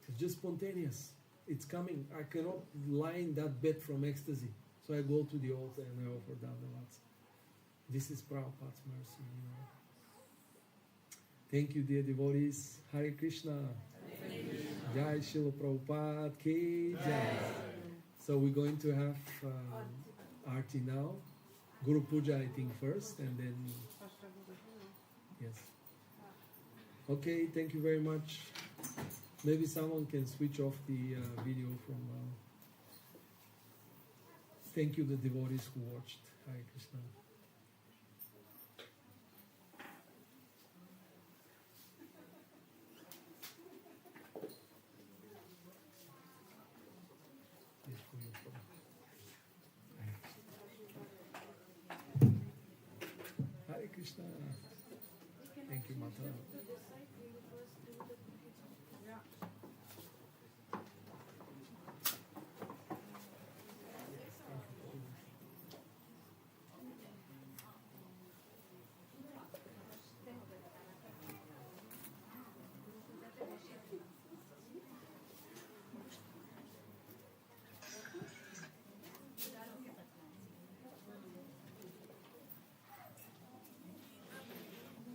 It's just spontaneous. It's coming. I cannot lie in that bed from ecstasy. So I go to the altar and I offer Dandavats. This is Prabhupada's mercy, you know. Thank you, dear devotees. Hare Krishna. Jai Srila Prabhupada Ki Jai. So we're going to have Aarti now. Guru Puja, I think, first, and then... Yes. Okay, thank you very much. Maybe someone can switch off the video from... Thank you, the devotees who watched. Hare Krishna. Yes, for you, Prabhu. Hare Krishna. Thank you, Mata.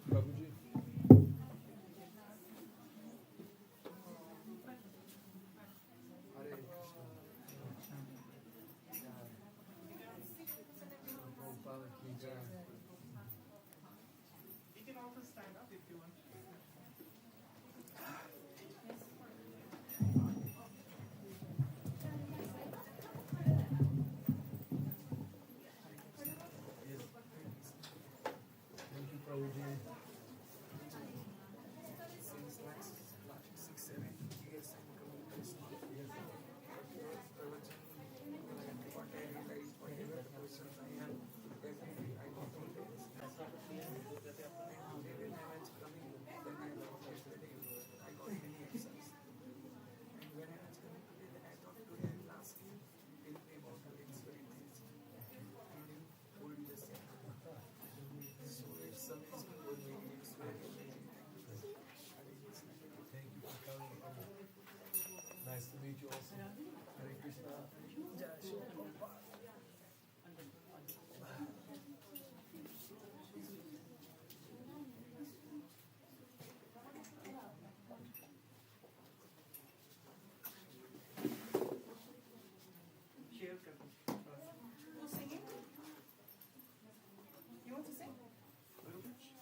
Prabhuji. Prabhuji. Since last 6-7 years I'm coming to Krishna. What I realized, whatever the questions I have, every day I got all the answers. And today when I was coming, then I thought yesterday I got many answers. And when I was coming today, then I thought today I will ask you, tell me about your experiences. And you told me the same. So it's amazing for me, it's very amazing. Thank you. Thank you for coming. Nice to meet you also. Hare Krishna. Who's singing? You want to sing?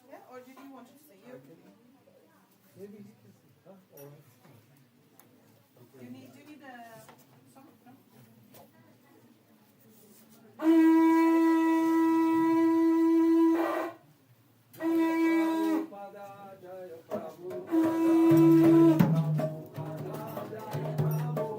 Yeah, or did you want to sing? Maybe. Huh? Or Do you need a song? No? Prabhupada, Jaya Prabhupada, Jaya Prabhupada, Jaya Prabhupada.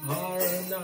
Arna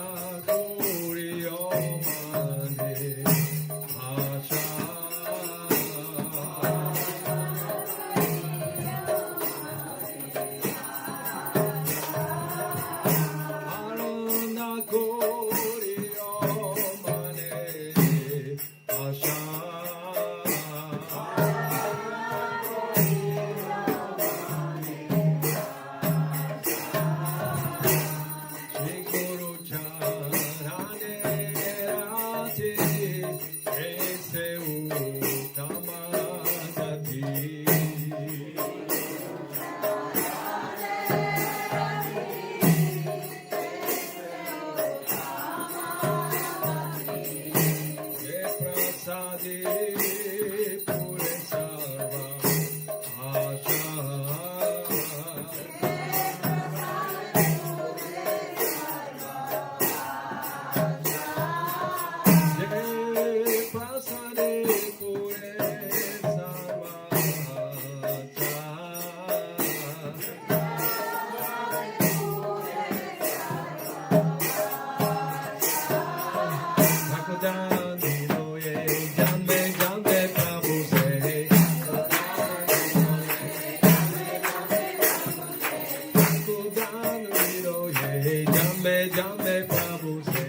jamme jamme Prabhu se.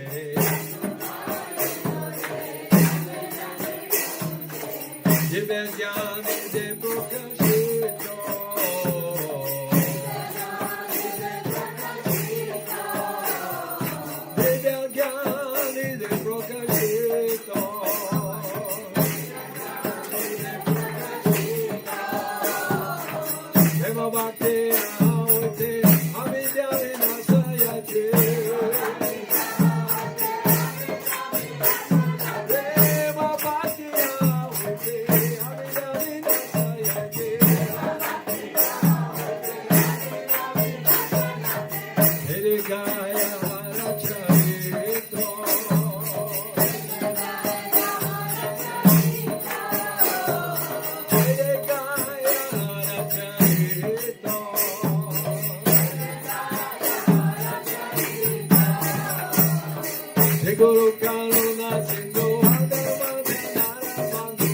Jive jnani de prakashito. Jive jnani de prakashito. Eva bhakti avate avidya vinasayate. Eva bhakti avate avidya vinasayate. Hare Gaya Haracharito. Hare Gaya Haracharito. Seguro Karuna Sindhu Adamani Naramandhu.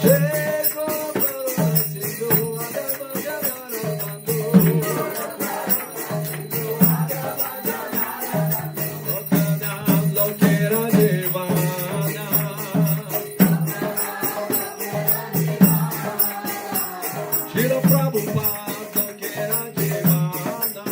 Seguro Karuna Sindhu Adamani Naramandhu. Lokanam Lokera Devana. Srila Prabhupada Lokera Devana.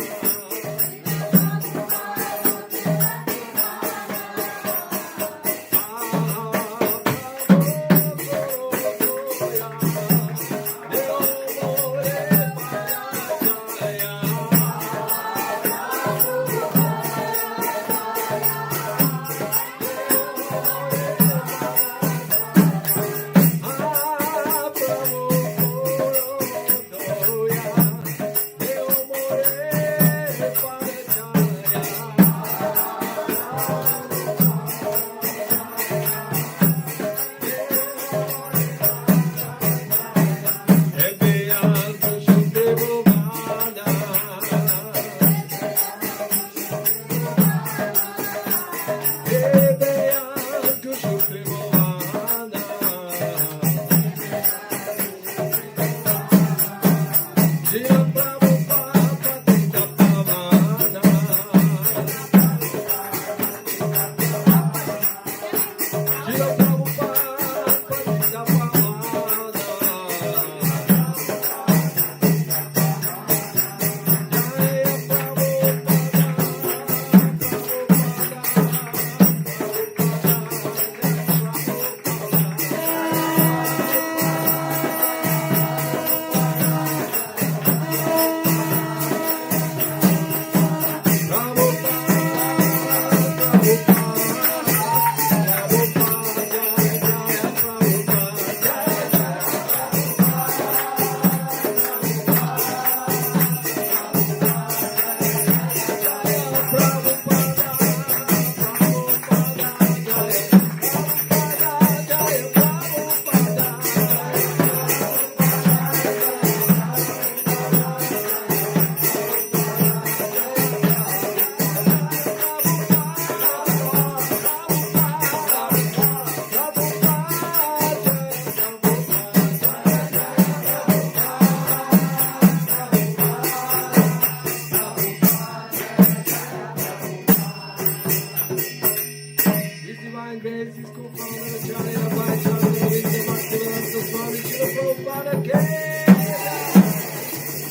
Grace is co-founder Jaya by Swami Bhaktivedanta Swami Srila Prabhupada Ki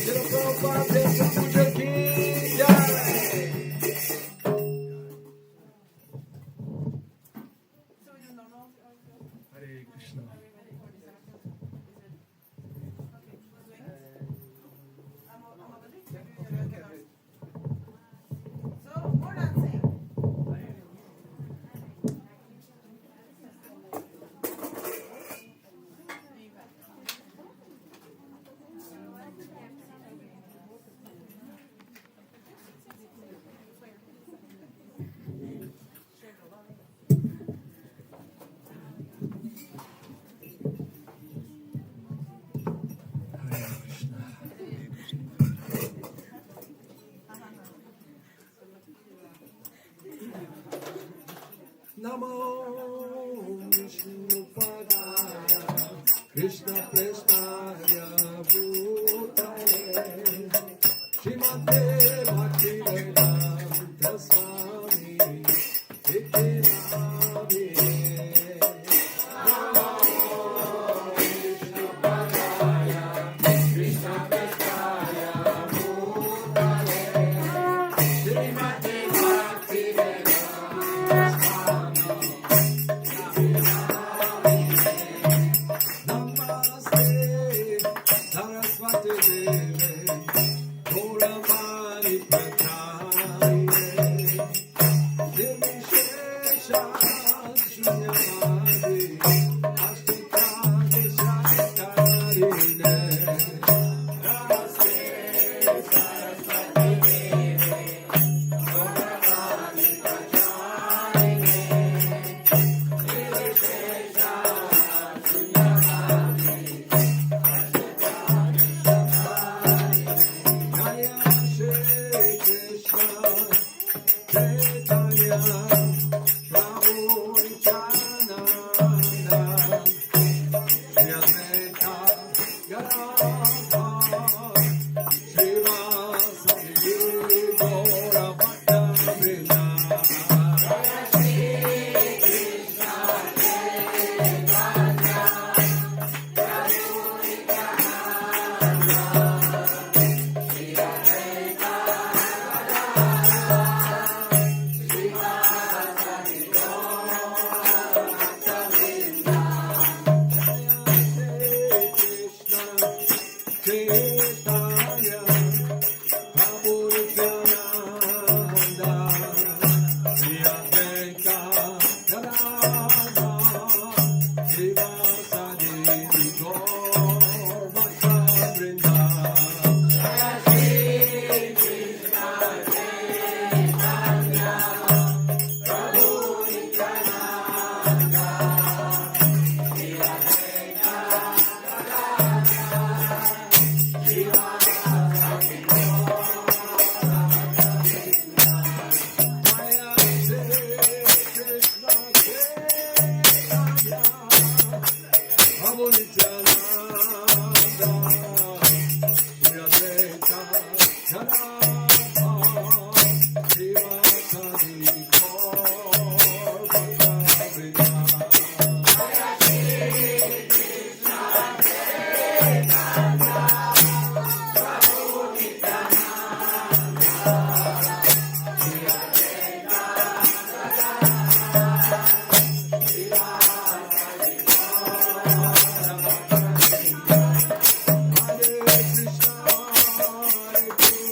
Srila Prabhupada Puja Ki Jai. So we do normal. Hare Krishna. So more dancing. Namo Vishnupadaya Krishna Prestaya Bhutale Hare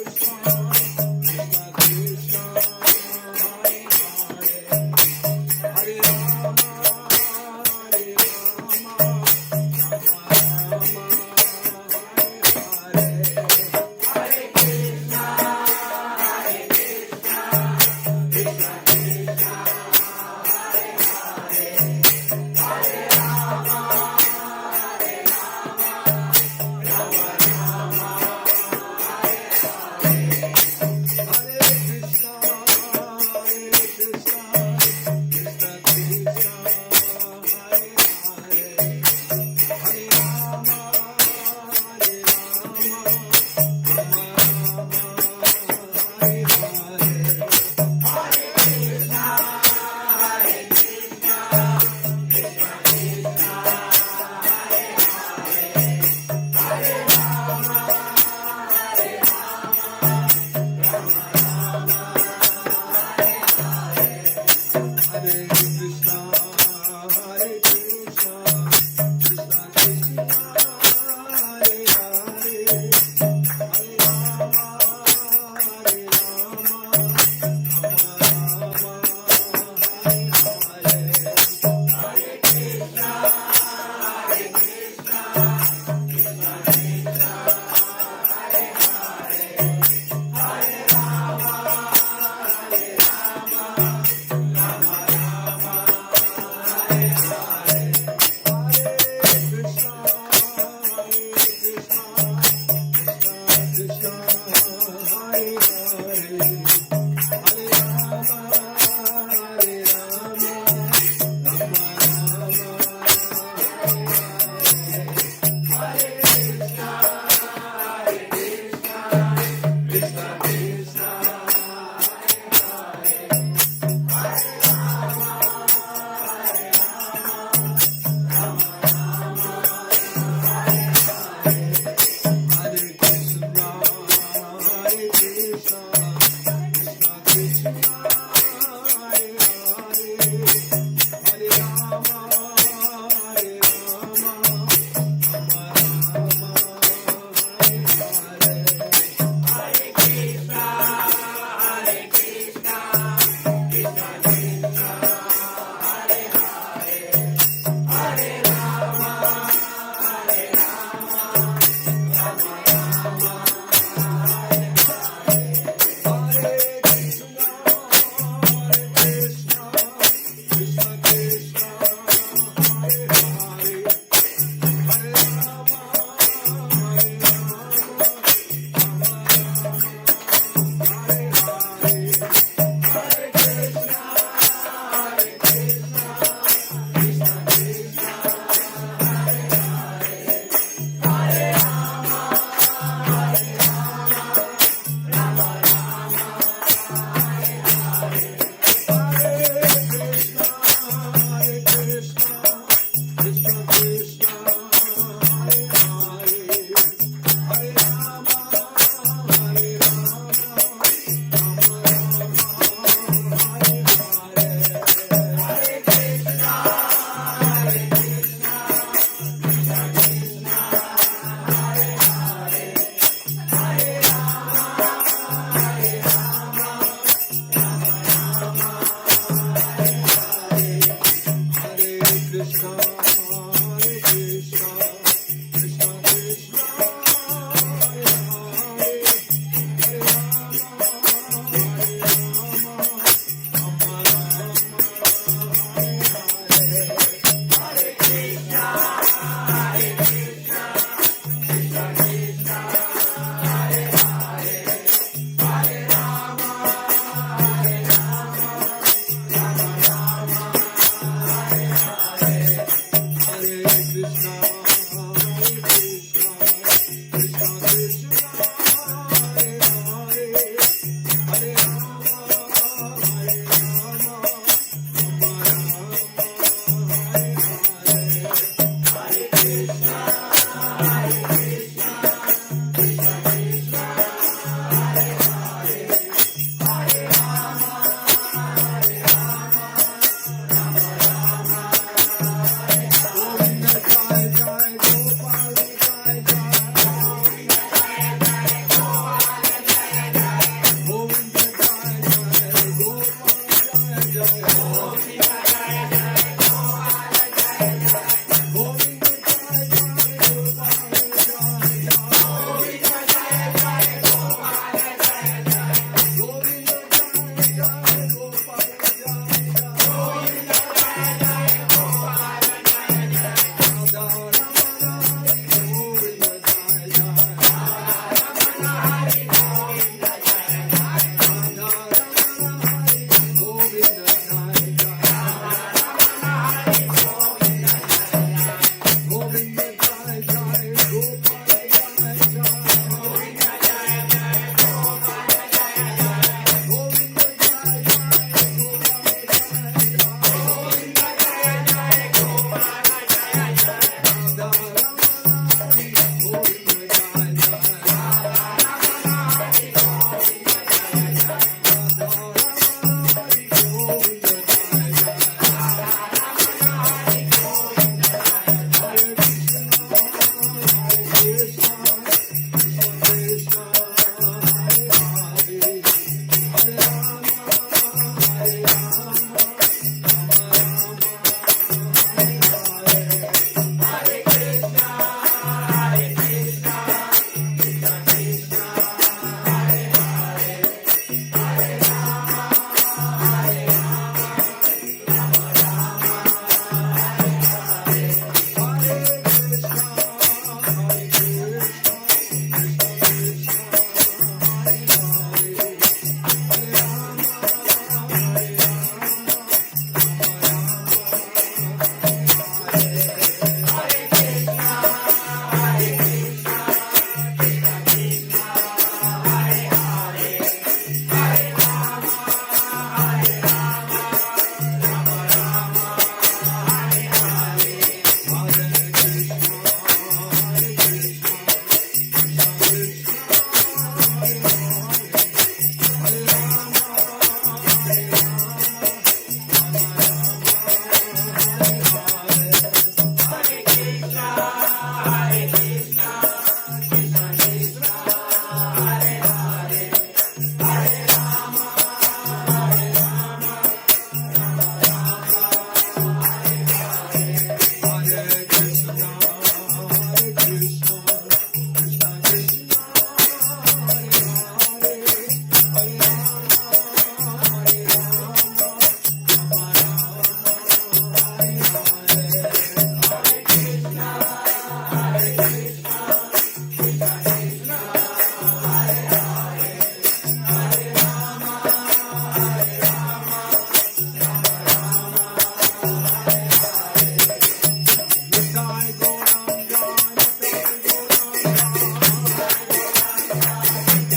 Krishna,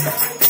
Jai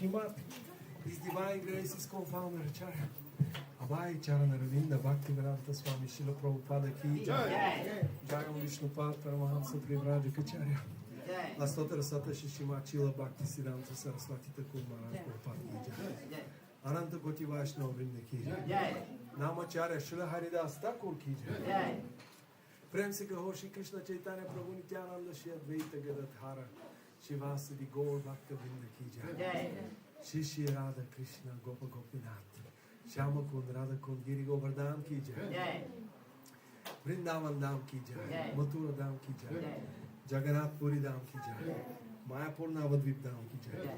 Srimad, His Divine Grace is co-founder Acharya Abhay Charana Ravinda Bhaktivedanta Swami Srila Prabhupada ki Jai. Jayam Vishnupad Paramahamsa Vraja Kacharya. La Stotra Sata Shishima Chila Bhakti Siddhanta Saraswati Thakur Maharaj Prabhupada ki Jai. Ananta Koti Vaishnava Vrinda ki Jai. Namacharya Srila Haridas Thakur ki Jai. Prem se kaho Shri Krishna Chaitanya Prabhu Nityananda Shri Advaita Gadadhara Shivasadi Gaur Bhakta Vrinda ki Jai. Shri Shri Radha Krishna Gopa Gopinath Shyama Kund Radha Kund Giri Govardhan ki Jai. Vrindavan Dham ki Jai. Mathura Dham ki Jai. Jagannath Puri Dham ki Jai. Mayapur Navadvip Dham ki Jai.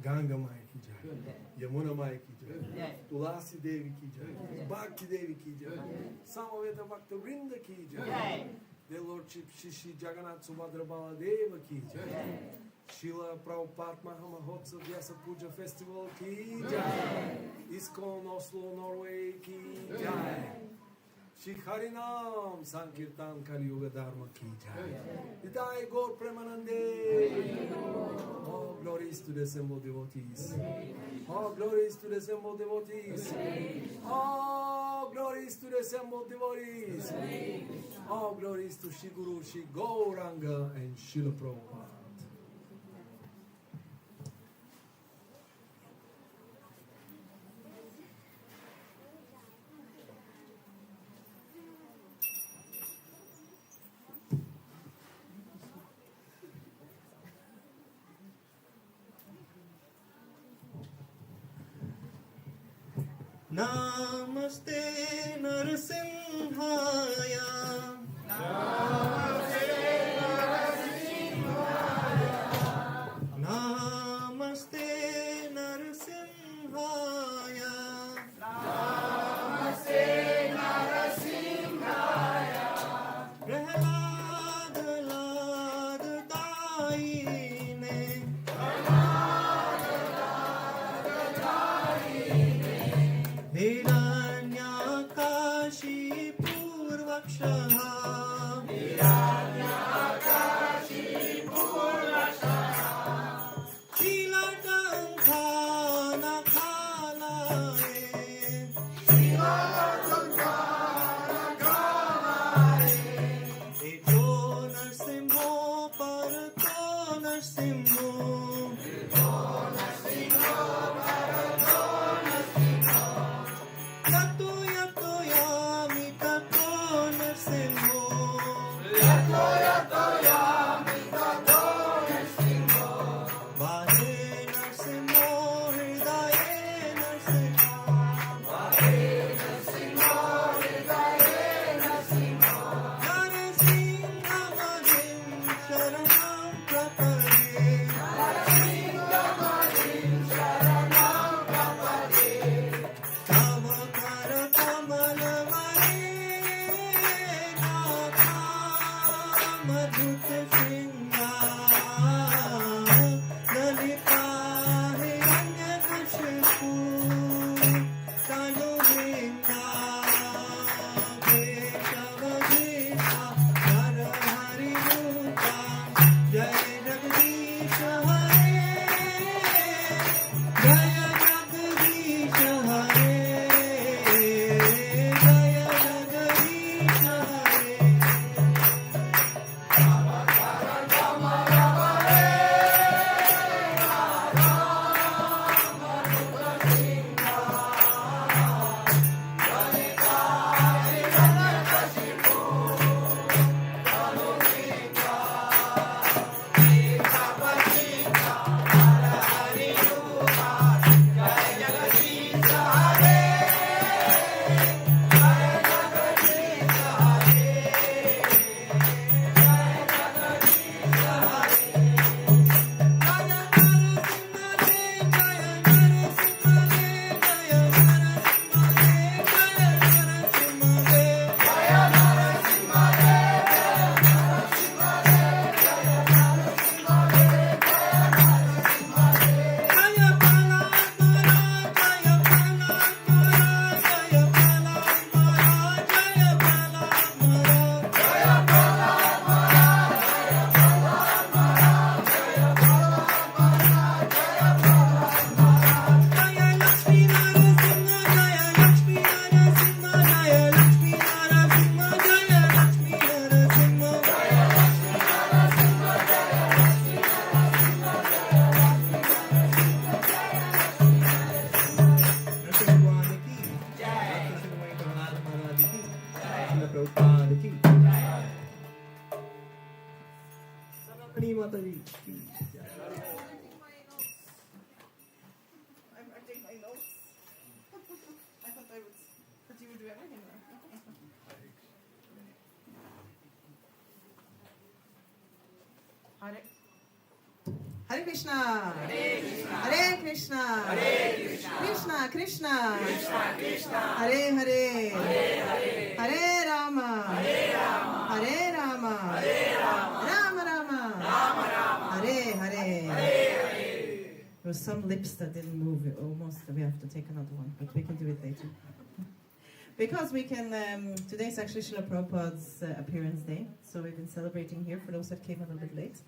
Ganga Maya ki Jai. Yamuna Maya ki Jai. Tulasi Devi ki Jai. Bhakti Devi ki Jai. Samaveta Bhakta Vrinda ki Jai. Their Lordship Shri Jagannath Subhadra Baladeva ki Jai. Srila Prabhupada Mahamahotsav Vyasa Puja Festival ki Jai. ISKCON Oslo, Norway ki Jai. Shri Harinam Sankirtan Kali Yuga Dharma ki Jai. Hidai Gaur Premanande. All glories to the assembled devotees. All glories to the assembled devotees. All glories to the assembled devotees. All glories to Shri Guru, Shri Gauranga and Srila Prabhupada. Namaste Narasimhaya. Namaste Narasimhaya. Namaste Narasimhaya. Namaste Narasimhaya. Prahlad Lad Daine. Hiranyakashi Purvakshaha. Hiranyakashi Purvakshaha. Shiladankhana khalaye. Shiladankhana khalaye. Eto narsimho parato narsimho. Eto narsimho parato narsimho. Yato yato yami tato narsimho. Yato Prabhupada की सनातनी माता जी की जय। I'm taking my notes. I thought I would, but you would do everything there. Hare Krishna. Hare Krishna. Krishna Krishna. Hare Hare. Hare Rama. Hare Rama. Rama Rama. Hare Hare. There was some lips that didn't move. Almost, we have to take another one, but we can do it later. Because we can, today is actually Srila Prabhupada's appearance day, so we've been celebrating here for those that came a little bit late.